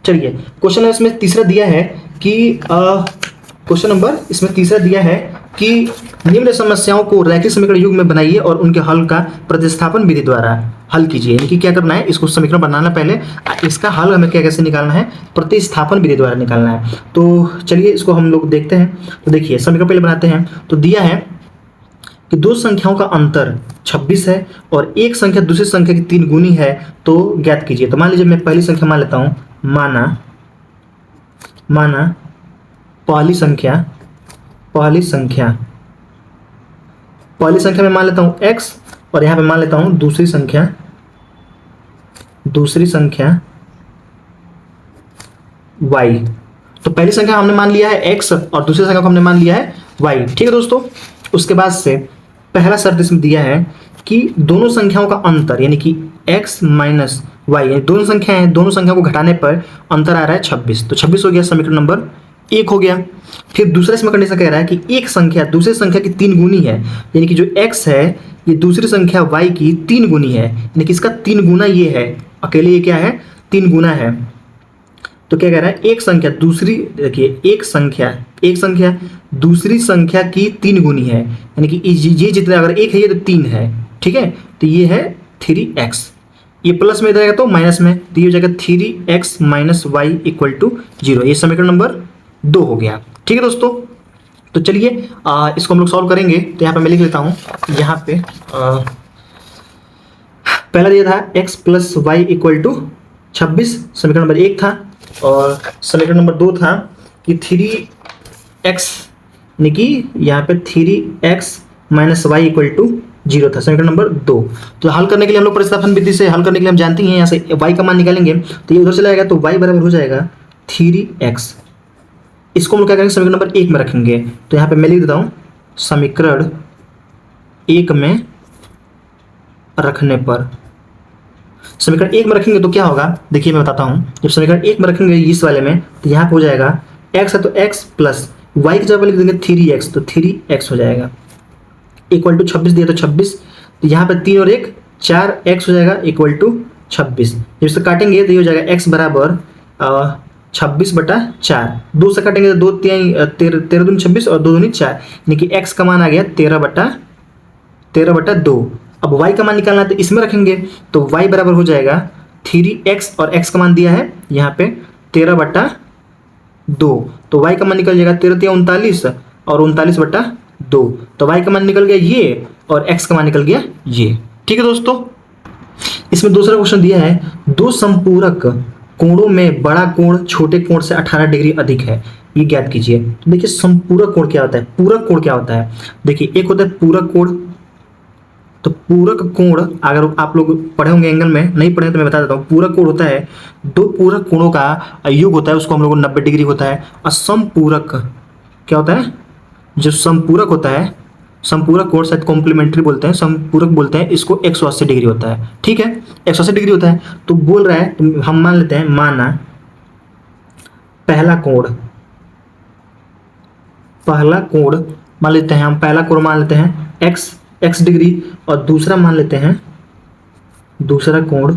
चलिए क्वेश्चन इसमें तीसरा दिया है कि क्वेश्चन नंबर इसमें तीसरा दिया है कि निम्न समस्याओं को रैखिक समीकरण युग में बनाइए और उनके हल का प्रतिस्थापन विधि द्वारा हल कीजिए। यानी कि क्या करना है, इसको समीकरण बनाना पहले, इसका हल हमें क्या कैसे निकालना है, प्रतिस्थापन विधि द्वारा निकालना है। तो चलिए इसको हम लोग देखते हैं। तो देखिए समीकरण पहले बनाते हैं। तो दिया है कि दो संख्याओं का अंतर 26 है और एक संख्या दूसरी संख्या की 3 गुनी है, तो ज्ञात कीजिए। तो मान लीजिए मैं पहली संख्या मान लेता हूँ, माना पहली संख्या में मान लेता हूँ x और यहाँ पे मान लेता हूँ दूसरी संख्या y। तो पहली संख्या हमने मान लिया है x और दूसरी संख्या को हमने मान लिया है y। ठीक है दोस्तों, उसके बाद से पहला शर्त इसमें दिया है कि दोनों संख्याओं का अंतर यानी कि x माइनस वाई, दोनों संख्याएं हैं, दोनों संख्याओं को घटाने पर अंतर आ रहा है 26। तो 26 हो गया समीकरण नंबर 1 हो गया। फिर दूसरा इसमें कंडीशन कह रहा है कि एक संख्या दूसरी संख्या की 3 गुनी है, यानी कि जो x है ये दूसरी संख्या y की 3 गुनी है, यानी कि इसका 3 गुना ये है, अकेले ये क्या है 3 गुना है। तो क्या कह रहा है, एक संख्या दूसरी, देखिए एक संख्या दूसरी संख्या की 3 गुनी है, यानी कि ये जितना अगर 1 है ये तो 3 है, ठीक है। तो ये है 3x, ये प्लस में जाएगा तो माइनस में, तो ये हो जाएगा 3x minus y equal to 0। ये समीकरण नंबर 2 हो गया, ठीक है दोस्तों। तो चलिए इसको हम लोग सॉल्व करेंगे। तो यहाँ पे मैं लिख लेता हूँ, यहाँ पे पहला दिया था x plus y equal to 26, समीकरण नंबर 1 था। और समीकरण नंबर 2 था कि 3x, यानी कि यहाँ पे 3x minus y equal to 0 था, समीकरण नंबर 2। तो हल करने के लिए हम लोग प्रतिस्थापन विधि से हल करने के लिए हम जानते हैं, यहाँ से y का मान निकालेंगे तो ये उधर चला जाएगा, तो y बराबर हो जाएगा 3x। इसको हम लोग क्या करेंगे, समीकरण नंबर 1 में रखेंगे। तो यहाँ पे मैं लिख देता हूँ, समीकरण 1 में रखने पर, समीकरण 1 में रखेंगे तो क्या होगा, देखिए मैं बताता हूँ। जब समीकरण 1 में रखेंगे इस वाले में, तो यहाँ पे हो जाएगा x है तो x प्लस y की जगह लिख देंगे 3x, तो 3x हो जाएगा इक्वल टू 26 दिया तो 26, तो यहाँ पे 3 और 1 4x हो जाएगा इक्वल टू 26। जब इससे काटेंगे तो ये हो जाएगा x बराबर 26/4, 2 से काटेंगे तो 2 13 दूनी 26 और 2 दूनी 4, यानी कि x का मान आ गया 13/2। अब y का मान निकालना है तो इसमें रखेंगे, तो y बराबर हो जाएगा 3x और x का मान दिया है यहाँ पे 13/2, तो y का मान निकल जाएगा 13×3 = 39 और 39/2, तो y का मान निकल गया ये और x का मान निकल गया ये, ठीक है दोस्तों। इसमें दूसरा क्वेश्चन दिया है, दो संपूरक कोणों में बड़ा कोण छोटे कोण से 18 डिग्री अधिक है, ये ज्ञात कीजिए। तो देखिए संपूरक कोण क्या होता है, पूरक कोण क्या होता है। देखिए एक होता है पूरक कोण, तो पूरक कोण अगर आप लोग पढ़े होंगे एंगल में, नहीं पढ़े तो मैं बता देता हूँ। पूरक कोण होता है दो पूरक कोणों का योग होता है, उसको हम लोग को 90 डिग्री होता है। और समपूरक क्या होता है, जो संपूरक होता है, संपूरक कोण शायद कॉम्प्लीमेंट्री बोलते हैं, संपूरक बोलते हैं, इसको 180 डिग्री होता है, ठीक है 180 डिग्री होता है। तो बोल रहा है, तो हम मान लेते हैं, माना पहला कोण मान लेते हैं, हम पहला कोण मान लेते हैं x डिग्री और दूसरा मान लेते हैं, दूसरा कोण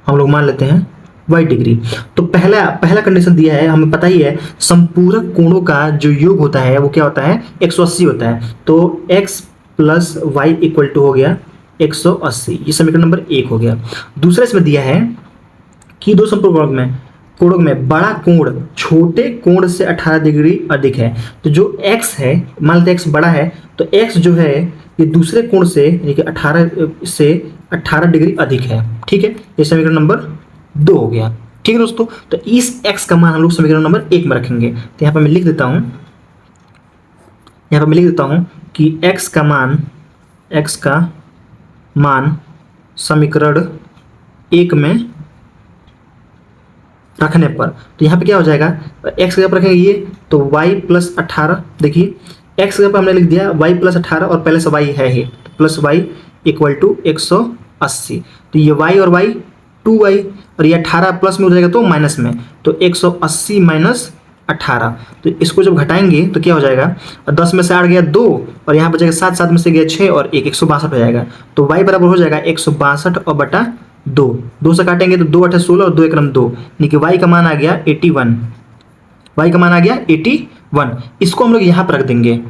हम लोग मान लेते हैं y डिग्री। तो पहला कंडीशन दिया है, हमें पता ही है संपूरक कोणों का जो योग होता है वो क्या होता है 180 होता है। तो x plus y equal to हो गया 180, ये समीकरण नंबर 1 हो गया। दूसरा इसमें दिया है कि दो संपूरक कोणों में बड़ा कोण छोटे कोण से 18 डिग्री अधिक है। तो जो x है, मान लेते हैं x बड़ा है, तो x जो है ये दूसरे कोण से यानी कि 18 डिग्री अधिक है, ठीक है। ये समीकरण नंबर 2 हो गया, ठीक है दोस्तों। तो इस x का मान हम लोग समीकरण नंबर 1 में रखेंगे। तो यहाँ पर मैं लिख देता हूँ, कि x का मान समीकरण 1 में रखने पर, तो यहाँ पे क्या हो जाएगा, x की जगह पर रखेंगे ये, तो y प्लस 18, देखिए x की जगह पर हमने लिख दिया y प्लस 18 और पहले से y है ही, तो प्लस y इक्वल टू 180। तो ये y और y 2y और ये 18 प्लस में हो जाएगा तो माइनस में, तो 180 माइनस 18। तो इसको जब घटाएंगे तो क्या हो जाएगा, 10 में से 8 गया 2 और यहाँ बचेगा 7, 7 में से गया 6 और 1, 162 हो जाएगा। तो y बराबर हो जाएगा 162 और बटा 2 से काटेंगे तो 2 8 16 और 2 1 2, यानी कि y का मान आ गया 81, y का मान आ गया 81। इसको हम लोग यहाँ पर रख देंगे,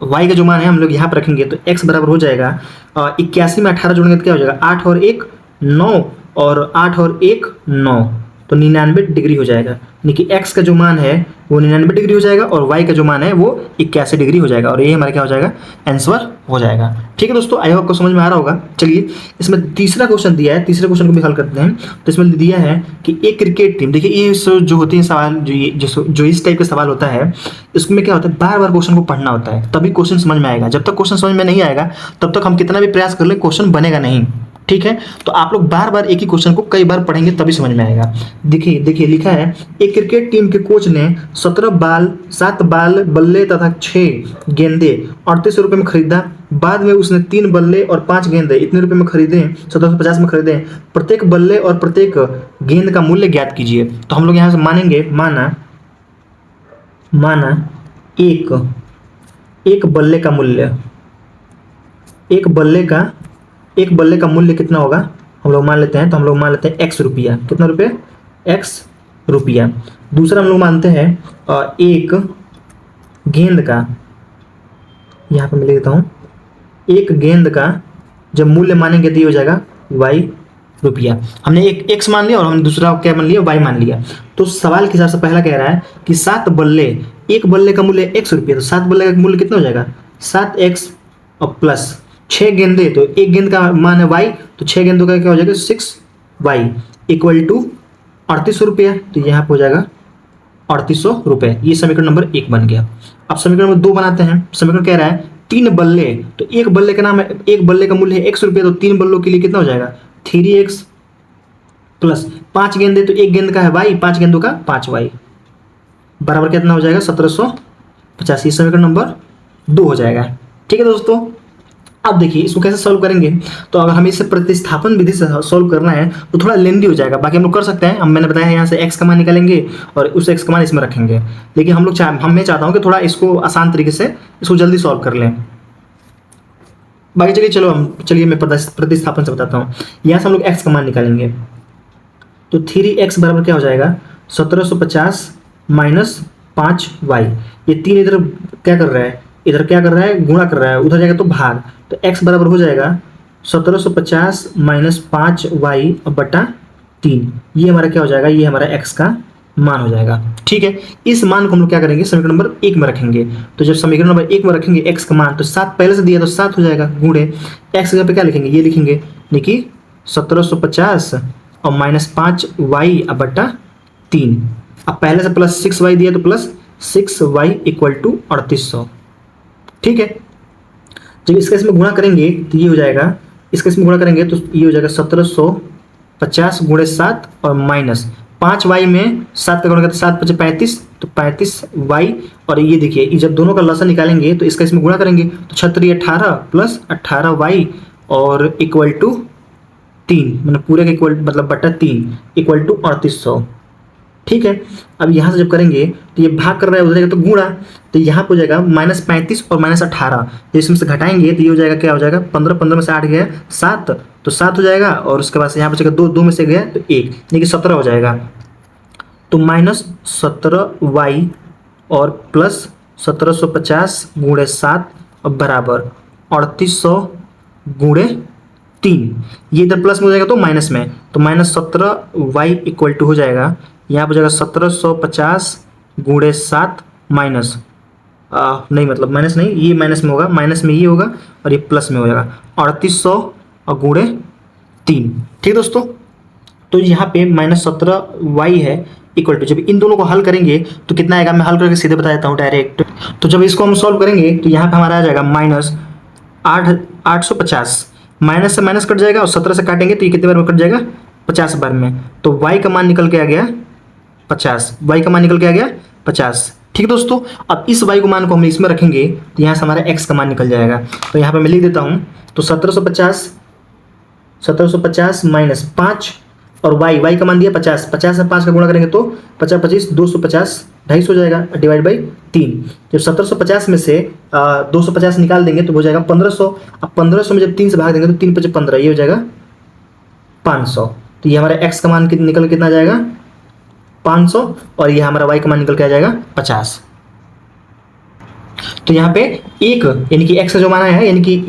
y का जो मान है हम लोग यहाँ पर रखेंगे, तो x बराबर हो जाएगा 81 में 18 जोड़ेंगे तो क्या हो जाएगा 8 और 1 9 और 8 और 1 9, तो 99 डिग्री हो जाएगा, यानी कि x का जो मान है वो 99 डिग्री हो जाएगा और y का जो मान है वो 81 डिग्री हो जाएगा, और ये हमारा क्या हो जाएगा आंसर हो जाएगा, ठीक है दोस्तों। आई होप आपको समझ में आ रहा होगा। चलिए इसमें तीसरा क्वेश्चन दिया है, तीसरे क्वेश्चन को भी हल करते हैं। तो इसमें दिया है कि एक क्रिकेट टीम, देखिए ये जो होती है सवाल, जो इस टाइप का सवाल होता है, इसमें क्या होता है बार बार क्वेश्चन को पढ़ना होता है, तभी क्वेश्चन समझ में आएगा। जब तक क्वेश्चन समझ में नहीं आएगा तब तक हम कितना भी प्रयास कर ले क्वेश्चन बनेगा नहीं, ठीक है। तो आप लोग बार बार एक ही क्वेश्चन को कई बार पढ़ेंगे तभी समझ में आएगा। देखिए लिखा है, एक क्रिकेट टीम के कोच ने 7 बाल बल्ले तथा 6 गेंदे 38 रुपये में खरीदा। बाद में उसने 3 बल्ले और 5 गेंदे इतने रुपए में खरीदे, 1750 में खरीदे। प्रत्येक बल्ले और प्रत्येक गेंद का मूल्य ज्ञात कीजिए। तो हम लोग यहाँ से मानेंगे, माना माना एक एक बल्ले का मूल्य, एक बल्ले का मूल्य कितना होगा हम लोग मान लेते हैं, तो हम लोग मान लेते हैं एक्स रुपया। कितना रुपये? एक्स रुपया। दूसरा हम लोग मानते हैं एक गेंद का, यहाँ पे मैं लिख देता हूँ, एक गेंद का जब मूल्य मानेंगे तो ये हो जाएगा वाई रुपया। हमने एक एक्स मान लिया और हमने दूसरा क्या मान लिया? वाई मान लिया। तो सवाल के हिसाब से पहला कह रहा है कि 7 बल्ले, एक बल्ले का मूल्य एक्स रुपया, तो 7 बल्ले का मूल्य कितना हो जाएगा? 7x और प्लस 6 गेंदे, तो एक गेंद का मान है वाई, तो 6 गेंदों का क्या हो जाएगा? 6y इक्वल टू 3800 रुपया। तो यहाँ पे हो जाएगा 3800 रुपये। ये समीकरण नंबर 1 बन गया। अब समीकरण नंबर 2 बनाते हैं। समीकरण कह रहा है 3 बल्ले, तो एक बल्ले का नाम है, एक बल्ले का मूल्य है x रुपये, तो 3 बल्लों के लिए कितना हो जाएगा? 3x प्लस 5 गेंदे, तो एक गेंद का है y, 5 गेंदों का 5y बराबर कितना हो जाएगा? 1750। ये समीकरण नंबर 2 हो जाएगा। ठीक है दोस्तों, अब देखिए इसको कैसे सॉल्व करेंगे। तो अगर हमें इसे प्रतिस्थापन विधि से सॉल्व करना है तो थोड़ा लेंदी हो जाएगा, बाकी हम लोग कर सकते हैं। अब मैंने बताया यहाँ से x का मान निकालेंगे और उस x का मान इसमें रखेंगे, लेकिन मैं चाहता हूँ कि थोड़ा इसको आसान तरीके से इसको जल्दी सॉल्व कर लें। बाकी चलिए मैं प्रतिस्थापन से बताता हूँ। यहाँ से हम लोग x का मान निकालेंगे, तो 3x बराबर क्या हो जाएगा? 1750 माइनस 5y। ये 3 इधर क्या कर रहा है? इधर क्या कर रहा है? गुणा कर रहा है, उधर जाएगा तो भाग, तो x बराबर हो जाएगा 1750 माइनस 5y बटा 3। ये हमारा क्या हो जाएगा? ये हमारा x का मान हो जाएगा। ठीक है, इस मान को हम लोग क्या करेंगे? समीकरण नंबर 1 में रखेंगे। तो जब समीकरण नंबर 1 में रखेंगे x का मान, तो 7 पहले से दिया तो 7 हो जाएगा, गुणे x की जगह पे क्या लिखेंगे? ये लिखेंगे, देखिए 1750 और माइनस 5y बटा 3। अब पहले से प्लस 6y दिया तो प्लस 6y इक्वल टू 3800। ठीक है, जब इसका इसमें गुणा करेंगे तो ये हो जाएगा, इसका इसमें गुणा करेंगे तो ये हो जाएगा 1750 गुणे 7 और माइनस 5y में 7 का गुणा करते 7 5 35, तो 35y, और ये देखिए जब दोनों का लसन निकालेंगे तो इसका इसमें गुणा करेंगे तो 36 18 प्लस 18y और इक्वल टू 3, मतलब पूरे का इक्वल मतलब बटा 3 इक्वल टू 3800। ठीक है, अब यहाँ से जब करेंगे तो ये भाग कर रहा है, उधर जाएगा तो गुणा, तो यहाँ पे हो जाएगा -35 और -18, तो इसमें से घटाएंगे तो ये हो जाएगा, क्या हो जाएगा? 15 15 में से 8 गया 7, तो 7 हो जाएगा, और उसके बाद से यहाँ बचेगा 2 2 में से गया तो 1, यानी कि 17 हो जाएगा। तो -17y और प्लस 1750 गुणे 7 बराबर 3800 गुणे 3। ये इधर प्लस में हो जाएगा तो माइनस में, तो -17y इक्वल टू हो जाएगा, यहाँ पर जाएगा 1750 गुणे 7 माइनस नहीं, मतलब माइनस नहीं, ये माइनस में होगा, माइनस में ये होगा और ये प्लस में हो जाएगा 3800 और गुणे 3। ठीक है दोस्तों, तो यहाँ पे -17y है इक्वल टू, जब इन दोनों को हल करेंगे तो कितना आएगा? मैं हल करके सीधे बता देता हूँ डायरेक्ट। तो जब इसको हम सॉल्व करेंगे तो यहाँ पे हमारा आ जाएगा -850, माइनस से माइनस कट जाएगा और 17 से काटेंगे तो ये कितने बार में कट जाएगा? 50 बार में। तो y का मान निकल के आ गया 50, y का मान निकल के आ गया 50। ठीक है दोस्तों, अब इस y को मान को हम इसमें रखेंगे तो यहाँ से हमारा x का मान निकल जाएगा। तो यहाँ पे मैं लिख देता हूँ, तो 1750 माइनस 5 और y का मान दिया 50, 50 से 5 का गुणा करेंगे तो 50 25 250, 250 हो जाएगा, डिवाइड बाई 3। जब 1750 में से 250 निकाल देंगे तो हो जाएगा 1500। अब 1500 में जब 3 से भाग देंगे तो 3 5 15, ये हो जाएगा 500। तो ये हमारा x का मान निकल कितना जाएगा? 500, और ये हमारा y का मान निकल के आ जाएगा 50। तो यहाँ पे एक, यानी कि x का जो मान है, यानी कि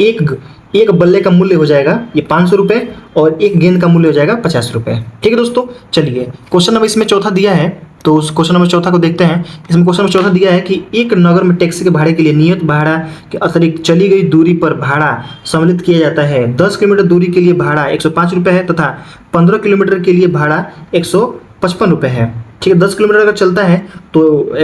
एक बल्ले का मूल्य हो जाएगा ये 500 रुपये और एक गेंद का मूल्य हो जाएगा 50 रुपये। ठीक है दोस्तों, चलिए क्वेश्चन नंबर इसमें चौथा दिया है, तो उस क्वेश्चन नंबर चौथा को देखते हैं। इसमें क्वेश्चन नंबर चौथा दिया है कि एक नगर में टैक्सी के भाड़े के लिए नियत भाड़ा के अतिरिक्त चली गई दूरी पर भाड़ा सम्मिलित किया जाता है। 10 किलोमीटर दूरी के लिए भाड़ा 105 रुपये है तथा 15 किलोमीटर के लिए भाड़ा 155 रुपये है। ठीक है, 10 किलोमीटर अगर चलता है तो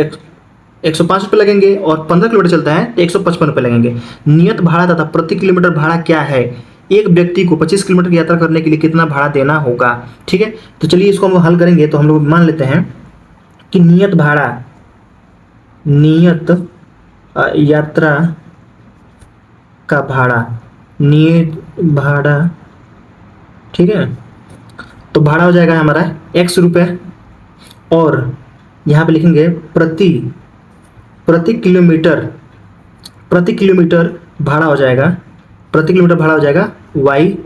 105 रुपये लगेंगे और 15 किलोमीटर चलता है तो 155 रुपये लगेंगे। नियत भाड़ा तथा प्रति किलोमीटर भाड़ा क्या है? एक व्यक्ति को 25 किलोमीटर की यात्रा करने के लिए कितना भाड़ा देना होगा? ठीक है, तो चलिए इसको हम हल करेंगे। तो हम लोग मान लेते हैं कि नियत यात्रा का भाड़ा, नियत भाड़ा, ठीक है, तो भाड़ा हो जाएगा हमारा 100 रुपये, और यहाँ पे लिखेंगे प्रति प्रति किलोमीटर भाड़ा हो जाएगा, प्रति किलोमीटर भाड़ा हो जाएगा वाई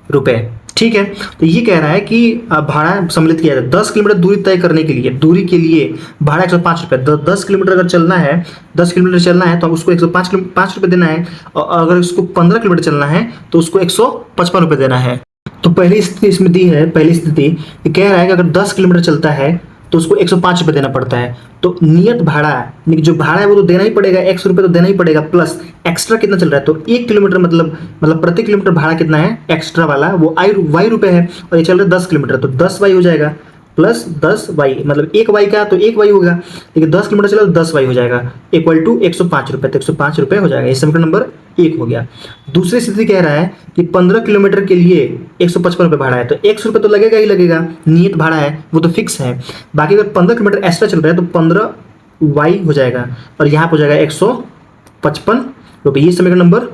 रुपए। ठीक है, तो ये कह रहा है कि भाड़ा सम्मिलित किया जाए 10 किलोमीटर दूरी तय करने के लिए, दूरी के लिए भाड़ा 105 रुपये। 10 किलोमीटर अगर चलना है, 10 किलोमीटर चलना है तो उसको 105 रुपये देना है, और अगर उसको 15 किलोमीटर चलना है तो उसको 155 रुपये देना है। तो पहली स्थिति इसमें दी है, पहली स्थिति ये कह रहा है कि अगर 10 किलोमीटर चलता है तो उसको 105 रुपये देना पड़ता है। तो नियत भाड़ा, जो भाड़ा है वो तो देना ही पड़ेगा, 100 रुपये तो देना ही पड़ेगा, प्लस एक्स्ट्रा कितना चल रहा है, तो 1 किलोमीटर मतलब प्रति किलोमीटर भाड़ा कितना है एक्स्ट्रा वाला, वो वाई रुपये है, और ये चल रहा है 10 किलोमीटर, तो 10 वाई हो जाएगा प्लस 10 वाई, मतलब 1 वाई का तो 1 वाई होगा, लेकिन 10 किलोमीटर चला तो 10 वाई हो जाएगा, इक्वल टू 105 रुपये, तो 105 रुपये हो जाएगा। ये समीकरण नंबर 1 हो गया। दूसरी स्थिति कह रहा है कि 15 किलोमीटर के लिए 155 रुपये भाड़ा है, तो 100 रुपये तो लगेगा ही लगेगा, नियत भाड़ा है वो तो फिक्स है। बाकी अगर 15 किलोमीटर एक्स्ट्रा चल रहा है तो 15 वाई हो जाएगा, और यहाँ पर हो जाएगा 155 रुपये। ये समीकरण नंबर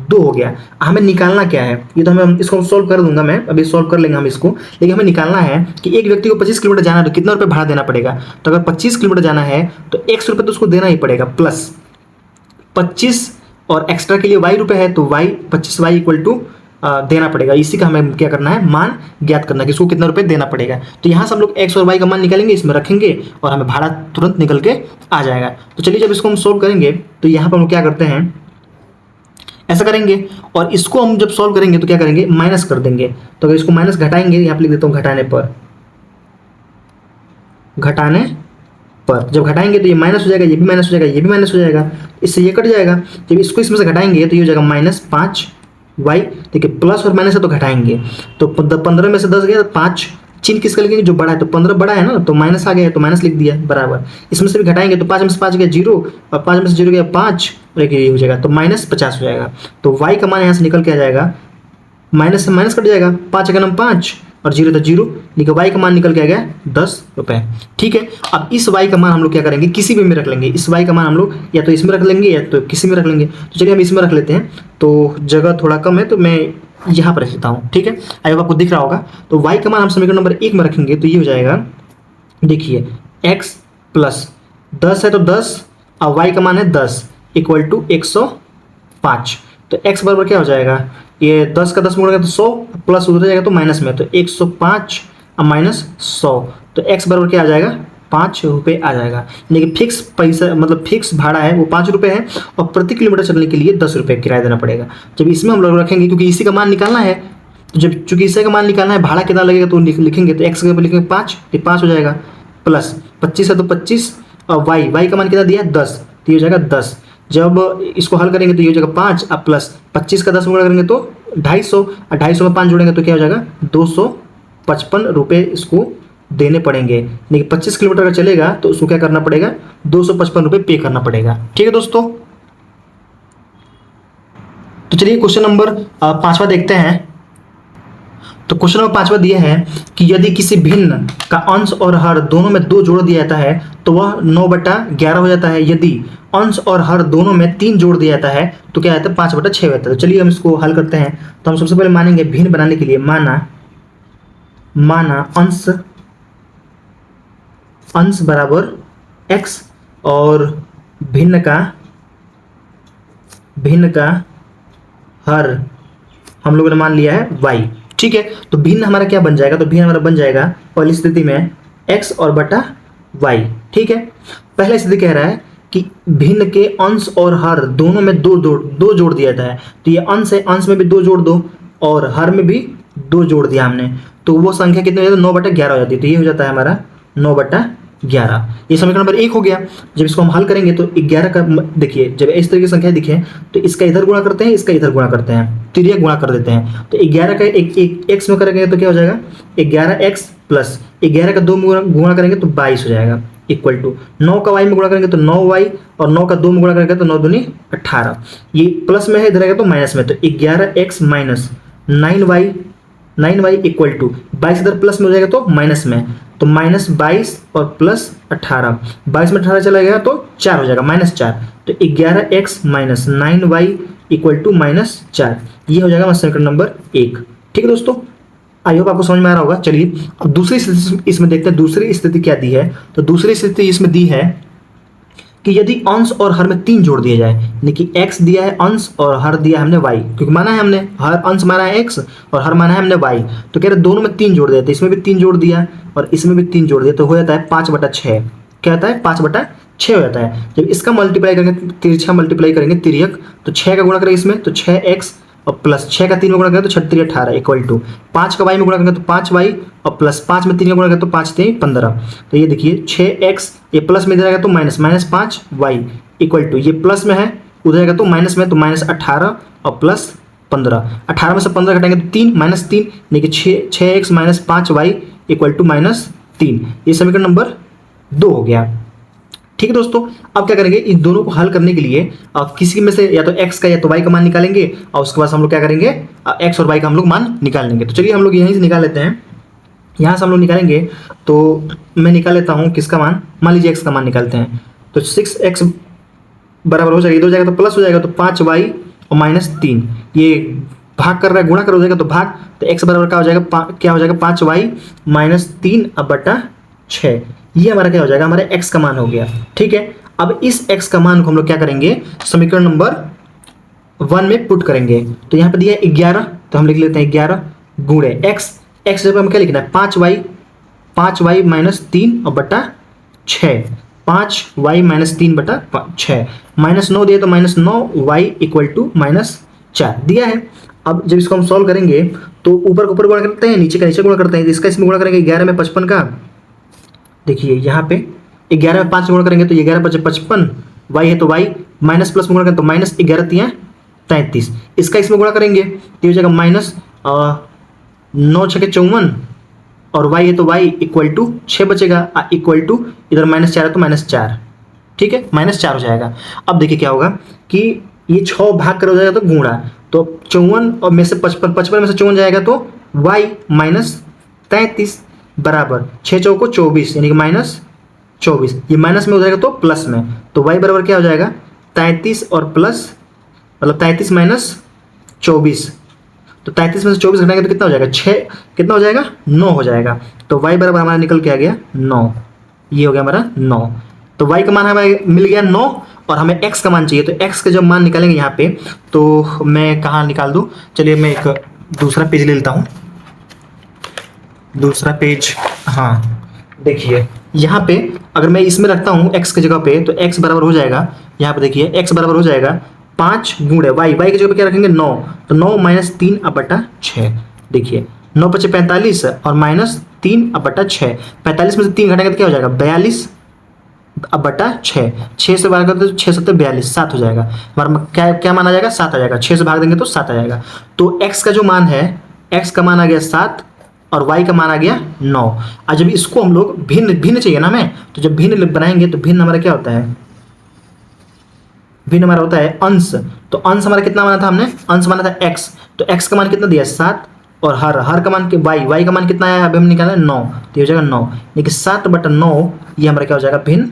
2 हो गया। हमें निकालना क्या है, ये तो हमें इसको सॉल्व कर दूंगा मैं, अभी सॉल्व कर लेंगे हम इसको, लेकिन हमें निकालना है कि एक व्यक्ति को 25 किलोमीटर जाना है तो कितना रुपये भाड़ा देना पड़ेगा। तो अगर 25 किलोमीटर जाना है तो 100 रुपये तो उसको देना ही पड़ेगा, प्लस 25 और एक्स्ट्रा के लिए वाई रुपये है तो वाई 25 वाई इक्वल टू देना पड़ेगा। इसी का हमें क्या करना है, मान ज्ञात करना है कि इसको कितना रुपये देना पड़ेगा। तो यहाँ से हम लोग एक्स और वाई का मान निकालेंगे, इसमें रखेंगे और हमें भाड़ा तुरंत निकल के आ जाएगा। तो चलिए जब इसको हम सोल्व करेंगे तो यहाँ पर हम क्या करते हैं, ऐसा करेंगे, और इसको हम जब सॉल्व करेंगे तो क्या करेंगे, माइनस कर देंगे। तो अगर इसको माइनस घटाएंगे, यहाँ पे लिख देता हूँ घटाने पर जब घटाएंगे तो ये माइनस हो जाएगा, ये भी माइनस हो जाएगा, ये भी माइनस हो जाएगा, इससे ये कट जाएगा। जब इसको इसमें से घटाएंगे तो ये हो जाएगा -5 वाई। देखिए प्लस और माइनस है तो घटाएंगे, तो 15 में से 10 गया तो 5 चिन्ह किसका लिखेंगे, जो बड़ा है, तो 15 बड़ा है ना, तो माइनस आ गया तो माइनस लिख दिया बराबर। इसमें से भी घटाएंगे तो 5 में से 5 गया 0, और 5 में से 0 गया 5, और ये हो जाएगा तो -50 हो जाएगा। तो y का मान यहाँ से निकल के आ जाएगा, माइनस से माइनस कट जाएगा, 5 का नाम 5 और 0 तो 0, लेकिन y का मान निकल के आ गया 10 रुपये। ठीक है, अब इस y का मान हम लोग क्या करेंगे, किसी भी में रख लेंगे। इस y का मान हम लोग या तो इसमें रख लेंगे या तो किसी में रख लेंगे। तो चलिए हम इसमें रख लेते हैं, तो जगह थोड़ा कम है तो मैं यहाँ पर रख लेता हूँ। ठीक है, आई होप आपको दिख रहा होगा। तो y का मान हम समीकरण नंबर 1 में रखेंगे तो ये हो जाएगा, देखिए x प्लस 10 है तो 10 और y का मान है 10 इक्वल टू 105। तो x बराबर क्या हो जाएगा, ये 10 का 10 गुणा तो 100 प्लस उधर जाएगा तो माइनस में, तो 105 और माइनस 100, तो x बराबर क्या आ जाएगा, 5 रुपये आ जाएगा। यानी कि फिक्स पैसा, मतलब फिक्स भाड़ा है वो 5 रुपये है, और प्रति किलोमीटर चलने के लिए 10 रुपये किराया देना पड़ेगा। जब इसमें हम लोग रखेंगे, क्योंकि इसी का मान निकालना है, तो जब चूंकि इसी का मान निकालना है, भाड़ा कितना लगेगा तो लिखेंगे, तो x के ऊपर लिखेंगे 5, तो 5 हो जाएगा, प्लस 25 है तो 25, और y का मान कितना दिया है 10, तो ये हो जाएगा 10। जब इसको हल करेंगे तो ये हो जाएगा 5, अब प्लस 25 का 10 गुणा करेंगे तो 250, और 250 में 5 जोड़ेंगे तो क्या हो जाएगा 255 रुपये इसको देने पड़ेंगे। लेकिन 25 किलोमीटर अगर चलेगा तो उसको क्या करना पड़ेगा, 255 रुपये पे करना पड़ेगा। ठीक है दोस्तों, तो चलिए क्वेश्चन नंबर 5वां देखते हैं। तो क्वेश्चन नंबर 5वां दिया है कि यदि किसी भिन्न का अंश और हर दोनों में 2 जोड़ दिया जाता है तो वह 9/11 हो जाता है। यदि अंश और हर दोनों में 3 जोड़ दिया जाता है तो क्या आता है, 5/6 होता है। तो चलिए हम इसको हल करते हैं। तो हम सबसे पहले मानेंगे भिन्न बनाने के लिए, माना अंश बराबर x और भिन्न का हर हम लोगों ने मान लिया है y। ठीक है, तो भिन्न हमारा क्या बन जाएगा, तो भिन्न हमारा बन जाएगा पहली स्थिति में x और बटा y। ठीक है, पहला स्थिति कह रहा है कि भिन्न के अंश और हर दोनों में 2 जोड़ दिया जाता है। तो ये अंश है, अंश में भी 2 जोड़ दो और हर में भी 2 जोड़ दिया हमने, तो वो संख्या कितनी हो जाती है, 9/11 हो जाती है। तो ये हो जाता है हमारा 9/11। ये समीकरण नंबर 1 हो गया। जब इसको हम हल करेंगे तो 11 का, देखिए जब इस तरह की संख्या दिखे तो इसका इधर गुणा करते हैं, इसका इधर गुणा करते हैं, तिर्यक गुणा कर देते हैं। तो 11 का एक x में करेंगे तो क्या हो जाएगा, 11x प्लस 11 का 2 में गुणा करेंगे तो 22 हो जाएगा, इक्वल टू 9 का y में गुणा करेंगे तो 9y, और 9 का 2 में गुणा करेंगे तो 9 दूनी 18। ये प्लस में है, इधर आएगा तो माइनस में, तो 11x minus 9y equal to 22 इधर प्लस में हो जाएगा तो माइनस में, तो -22 और प्लस 18, 22 में 18 चला गया तो 4 हो जाएगा, -4। तो 11x minus 9y equal to -4। ये हो जाएगा समीकरण नंबर 1। ठीक है दोस्तों, आई होप आपको समझ में आ रहा होगा। चलिए अब दूसरी स्थिति इसमें देखते हैं, दूसरी स्थिति क्या दी है। तो दूसरी स्थिति इसमें दी है कि यदि अंश और हर में 3 जोड़ दिया जाए, यानी कि x दिया है अंश और हर दिया है हमने y, क्योंकि माना है हमने हर अंश माना है x और हर माना है हमने y, तो कह रहे दोनों में 3 जोड़ दिया, तो इसमें भी 3 जोड़ दिया और इसमें भी 3 जोड़ दिया, तो हो जाता है 5/6। क्या होता है 5/6 हो जाता है। जब इसका मल्टीप्लाई करेंगे, तिरछा मल्टीप्लाई करेंगे तिर्यक, तो 6 का गुणा करेंगे इसमें तो 6x और प्लस 6 का 3 में गुणा करेंगे तो 6×3 18 इक्वल टू 5 का y में गुणा करेंगे तो 5y और प्लस 5 में 3 का गुणा करेंगे तो 5×3 15। तो ये देखिए 6x, ये प्लस में जाएगा तो minus, minus 5y equal to, ये प्लस में है उधर जाएगा तो माइनस में, तो माइनस 18 और प्लस 15। 18 में से 15 घटाएंगे तो 3, माइनस 3, यानी कि 6x minus 5y equal to -3। ये समीकरण नंबर 2 हो गया। ठीक है दोस्तों, अब क्या करेंगे, इन दोनों को हल करने के लिए किसी में से या तो x का या तो y का मान निकालेंगे और उसके बाद हम लोग क्या करेंगे, x और y का हम लोग मान निकाल लेंगे। तो चलिए हम लोग यहीं से निकाल लेते हैं, यहाँ से हम लोग निकालेंगे। तो मैं निकाल लेता हूँ किसका मान, मान लीजिए x का मान निकालते हैं। तो 6x बराबर हो जाएगा, इधर हो जाएगा तो प्लस हो जाएगा तो 5y और -3, ये भाग कर रहा है, गुणा कर हो जाएगा तो भाग, तो x बराबर क्या हो जाएगा, क्या हो जाएगा 5y -3/6। ये हमारा क्या हो जाएगा, हमारा x का मान हो गया। ठीक है, अब इस x का मान को हम लोग क्या करेंगे, समीकरण नंबर 1 में पुट करेंगे। तो यहाँ पे दिया 11, तो हम लिख लेते हैं 11 गुणे x जब हम क्या लिखना है 5y -3/6, 5y -3/6, -9 दिया तो -9y इक्वल टू -4 दिया है। अब जब इसको हम सॉल्व करेंगे तो ऊपर को ऊपर गुणा करते हैं, नीचे का नीचे गुणा करते हैं। इसका इसमें गुणा करेंगे 11 में 55 का, देखिए यहाँ पे 11 में 5 गुणा करेंगे तो 11 × 55, y है तो y, माइनस प्लस में गुणा करेंगे तो -11×3=33। इसका इसमें गुणा करेंगे तो हो जाएगा -9×6=54 और y है तो y इक्वल टू 6 बचेगा, इक्वल टू इधर -4 है तो -4। ठीक है, -4 हो जाएगा। अब देखिए क्या होगा कि ये 6 भाग कर हो जाएगा तो गुणा, तो 54 और में से 55 में से 54 जाएगा तो y -33 बराबर 6 चौको 24, यानी कि -24। ये माइनस में हो जाएगा तो प्लस में, तो y बराबर क्या हो जाएगा 33 और प्लस, मतलब 33 - 24, तो 33 में से 24 घटाएंगे तो कितना हो जाएगा 6, कितना हो जाएगा 9 हो जाएगा। तो y बराबर हमारा निकल के आ गया 9, ये हो गया हमारा 9। तो y का मान हमें मिल गया 9 और हमें x का मान चाहिए। तो x का जब मान निकालेंगे यहाँ पे, तो मैं कहाँ निकाल दूँ, चलिए मैं एक दूसरा पेज ले लेता हूँ, दूसरा पेज। हाँ देखिए यहाँ पे अगर मैं इसमें रखता हूँ x की जगह पे, तो x बराबर हो जाएगा, यहाँ पे देखिए x बराबर हो जाएगा 5 गुणे y की जगह पे क्या रखेंगे 9, तो 9 -3/6। देखिए 9 × 5 = 45 और -3/6, 45 में से 3 घटाएंगे तो क्या हो जाएगा 42/6, 6 से भाग करते तो 6 × 7 = 42, 7 हो जाएगा। हमारा क्या मान आ जाएगा 7 आ जाएगा, 6 से भाग देंगे तो 7 आ जाएगा। तो x का जो मान है, x का मान आ गया 7 और y का मान आ गया 9। और जब इसको हम लोग भिन्न चाहिए ना हमें, तो जब भिन्न बनाएंगे तो भिन्न हमारा क्या होता है, भिन्न हमारा होता है अंश। तो अंश हमारा कितना माना था हमने, अंश माना था x, तो x का मान कितना दिया 7 और हर का मान y का मान कितना आया अभी हम निकाला 9, तो हो जाएगा 9, यानी कि 7/9 ये हमारा क्या हो जाएगा भिन्न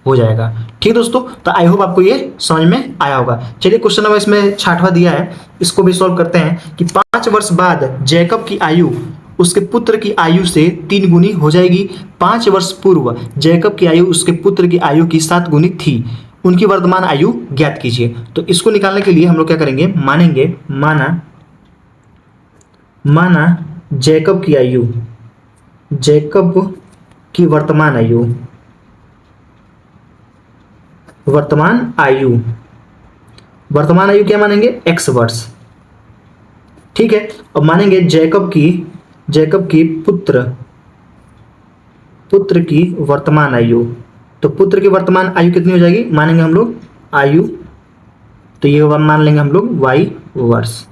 हो जाएगा। ठीक दोस्तों, तो आई होप आपको ये समझ में आया होगा। चलिए क्वेश्चन नंबर इसमें 6वां दिया है, इसको भी सॉल्व करते हैं कि 5 वर्ष बाद जैकब की आयु उसके पुत्र की आयु से 3 गुनी हो जाएगी। 5 वर्ष पूर्व जैकब की आयु उसके पुत्र की आयु की 7 गुनी थी, उनकी वर्तमान आयु ज्ञात कीजिए। तो इसको निकालने के लिए हम लोग क्या करेंगे, मानेंगे माना जैकब की आयु, जैकब की वर्तमान आयु क्या मानेंगे x वर्ष। ठीक है, अब मानेंगे जैकब की पुत्र की वर्तमान आयु। तो पुत्र की वर्तमान आयु कितनी हो जाएगी, मानेंगे हम लोग आयु, तो ये मान लेंगे हम लोग y वर्ष।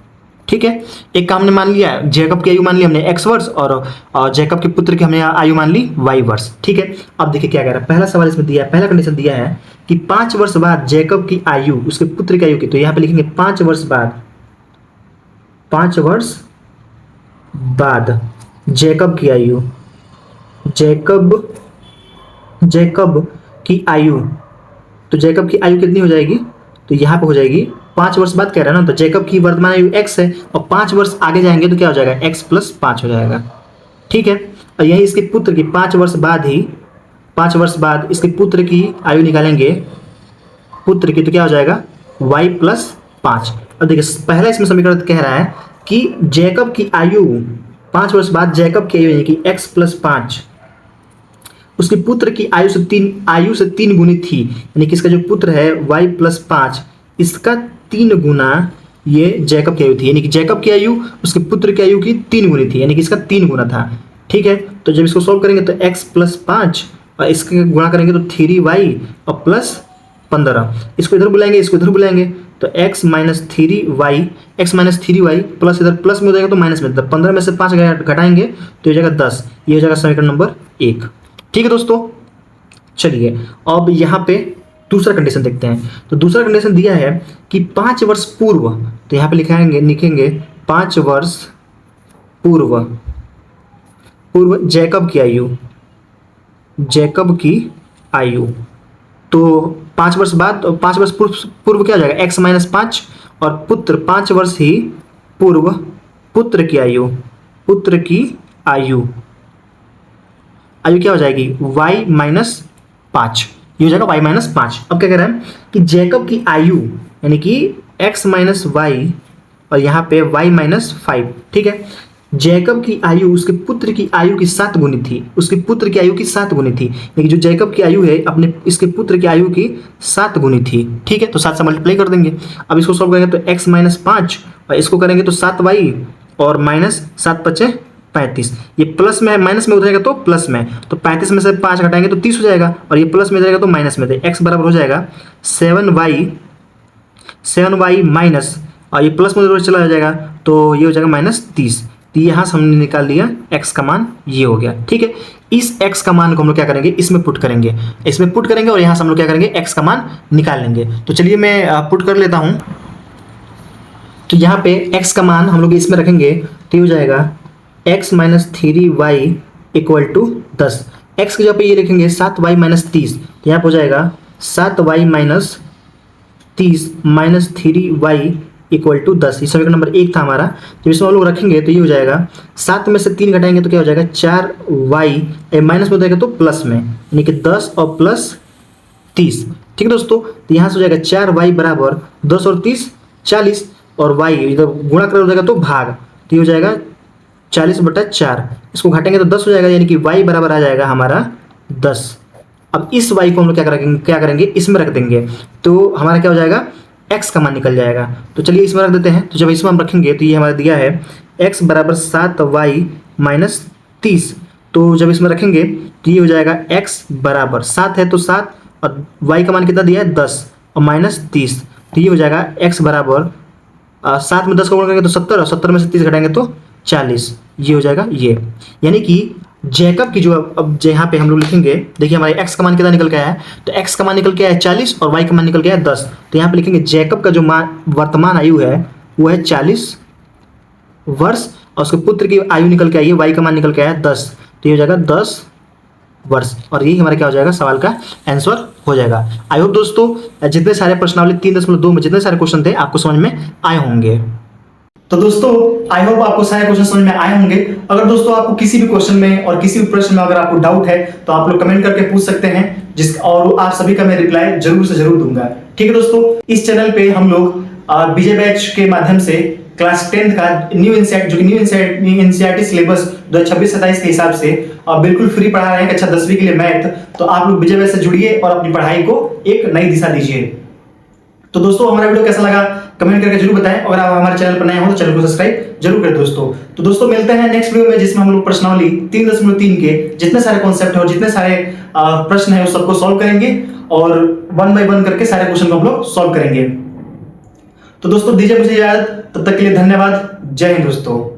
ठीक है, एक काम हमने मान लिया, जैकब की आयु मान ली हमने x वर्ष और जैकब के पुत्र की हमने आयु मान ली y वर्ष। ठीक है, अब देखिए क्या कह रहा है, पहला सवाल इसमें दिया है, पहला कंडीशन दिया है कि 5 वर्ष बाद जैकब की आयु उसके पुत्र की आयु की, तो यहाँ पे लिखेंगे 5 वर्ष बाद जैकब की आयु, जैकब की आयु, तो जैकब की आयु कितनी हो जाएगी, तो यहाँ पे हो जाएगी 5 वर्ष बाद कह रहा है ना, तो जैकब की वर्तमान आयु x है और 5 वर्ष आगे जाएंगे तो क्या हो जाएगा x + 5 हो जाएगा। ठीक है, और यही इसके पुत्र की 5 वर्ष बाद इसके पुत्र की आयु निकालेंगे, पुत्र की, तो क्या हो जाएगा y प्लस 5। अब देखिए पहला इसमें समीकरण कह रहा है कि जैकब की आयु 5 वर्ष बाद जैकब की आयु यानी कि x प्लस 5 उसके पुत्र की आयु से 3 गुनी थी, यानी कि इसका जो पुत्र है y प्लस 5 इसका 3 गुना ये जैकब की आयु थी, यानी कि जैकब की आयु उसके पुत्र की आयु की 3 गुनी थी, यानी कि इसका 3 गुना था। ठीक है, तो जब इसको सॉल्व करेंगे तो x प्लस 5 और इसके गुणा करेंगे तो 3y और प्लस 15, इसको इधर बुलाएंगे इसको इधर बुलाएंगे तो x माइनस 3y प्लस इधर प्लस में हो जाएगा तो माइनस में, 15 में से 5 घटाएंगे तो हो जाएगा 10। ये हो जाएगा समीकरण नंबर 1। ठीक है दोस्तों, चलिए अब यहाँ पे दूसरा कंडीशन देखते हैं। तो दूसरा कंडीशन दिया है कि 5 वर्ष पूर्व, तो यहाँ पे लिखेंगे 5 वर्ष पूर्व जैकब की आयु, तो 5 वर्ष बाद 5 वर्ष पूर्व क्या हो जाएगा x माइनस 5 और पुत्र 5 वर्ष ही पूर्व पुत्र की आयु क्या हो जाएगी y माइनस 5, ये हो जाएगा y माइनस 5। अब क्या कह रहा है कि जैकब की आयु यानी कि x माइनस वाई और यहाँ पे y माइनस 5। ठीक है, जैकब की आयु उसके पुत्र की आयु की 7 गुनी थी, लेकिन जो जैकब की आयु है अपने इसके पुत्र की आयु की 7 गुनी थी। ठीक है, तो 7 से मल्टीप्लाई कर देंगे। अब इसको सॉल्व करेंगे तो x माइनस 5 और इसको करेंगे तो 7y और माइनस 7 × 35, ये प्लस में है माइनस में उतरेगा तो प्लस में, तो 35 में से 5 घटाएंगे तो 30 हो जाएगा और ये प्लस में जाएगा तो माइनस में, तो x बराबर हो जाएगा 7y माइनस और ये प्लस में उधर चला जाएगा तो ये हो जाएगा माइनस 30। तो यहाँ से हमने निकाल लिया x का मान, ये हो गया। ठीक है, इस x का मान को हम लोग क्या करेंगे इसमें पुट करेंगे और यहाँ से हम लोग क्या करेंगे x का मान निकाल लेंगे। तो चलिए मैं पुट कर लेता हूँ। तो यहाँ पे x का मान हम लोग इसमें रखेंगे तो ये हो जाएगा x minus 3y equal to 10। x की जगह पे ये लिखेंगे 7y माइनस 30, तो यहाँ पर हो जाएगा 7y minus 30 minus 3y equal to 10। ये समीकरण नंबर 1 था हमारा। जब इसमें हम लोग रखेंगे तो ये हो जाएगा 7 में से 3 घटाएंगे तो क्या हो जाएगा 4y माइनस में हो जाएगा तो प्लस में, यानी कि 10 और प्लस 30। ठीक है दोस्तों, तो यहाँ से हो जाएगा 4y बराबर 10 और 30 40 और y इधर गुणा कर हो जाएगा तो भाग, तो ये हो जाएगा 40/4, इसको घटाएंगे तो 10 हो जाएगा, यानी कि y बराबर आ जाएगा हमारा 10। अब इस y को हम लोग क्या करेंगे इसमें रख देंगे तो हमारा क्या हो जाएगा x का मान निकल जाएगा। तो चलिए इसमें रख देते हैं। तो जब इसमें हम रखेंगे तो ये हमारा दिया है x बराबर 7y माइनस 30, तो जब इसमें रखेंगे तो ये हो जाएगा x बराबर 7 है तो 7 और y का मान कितना दिया है 10 और माइनस 30, तो ये हो जाएगा x बराबर 7 में 10 का गुणा करेंगे तो 70 और 70 में से 30 घटाएंगे तो 40, ये हो जाएगा ये। यानी कि जैकब की जो अब यहाँ पे हम लोग लिखेंगे, देखिए हमारे x का मान कितना निकल के आया है, तो x का मान निकल के आया है 40 और y का मान निकल के आया है 10। तो यहाँ पे लिखेंगे जैकब का जो वर्तमान आयु है वो है 40 वर्ष और उसके पुत्र की आयु निकल के आई है y का मान निकल के आया है 10, तो ये हो जाएगा 10 वर्ष और यही हमारा क्या हो जाएगा सवाल का आंसर हो जाएगा। आई होप दोस्तों जितने सारे प्रश्नावली 3.2 में जितने सारे क्वेश्चन थे आपको समझ में आए होंगे। तो दोस्तों आई होप आपको सारे क्वेश्चन समझ में आए होंगे। अगर दोस्तों आपको किसी भी क्वेश्चन में और किसी भी प्रश्न में अगर आपको डाउट है तो आप लोग कमेंट करके पूछ सकते हैं, और आप सभी का मैं रिप्लाई जरूर से जरूर दूंगा। ठीक है दोस्तों, इस चैनल पे हम लोग बीजे बैच के माध्यम से क्लास 10th का न्यू एनसीईआरटी सिलेबस 2026-27 के हिसाब से बिल्कुल फ्री पढ़ा रहे हैं। अच्छा 10वीं के लिए मैथ, तो आप लोग बीजे बैच से जुड़िए और अपनी पढ़ाई को एक नई दिशा दीजिए। तो दोस्तों हमारा वीडियो कैसा लगा कमेंट करके जरूर बताएं। अगर आप हमारे चैनल पर नए हो तो चैनल को सब्सक्राइब जरूर करें दोस्तों। तो दोस्तों मिलते हैं नेक्स्ट वीडियो में, जिसमें हम लोग प्रश्नावली 3.3 के जितने सारे कॉन्सेप्ट है और जितने सारे प्रश्न है उस सबको सॉल्व करेंगे और 1 बाय 1 करके सारे क्वेश्चन को हम लोग सॉल्व करेंगे। तो दोस्तों दीजिए मुझे इजाजत, तब तक के लिए धन्यवाद। जय हिंद दोस्तों।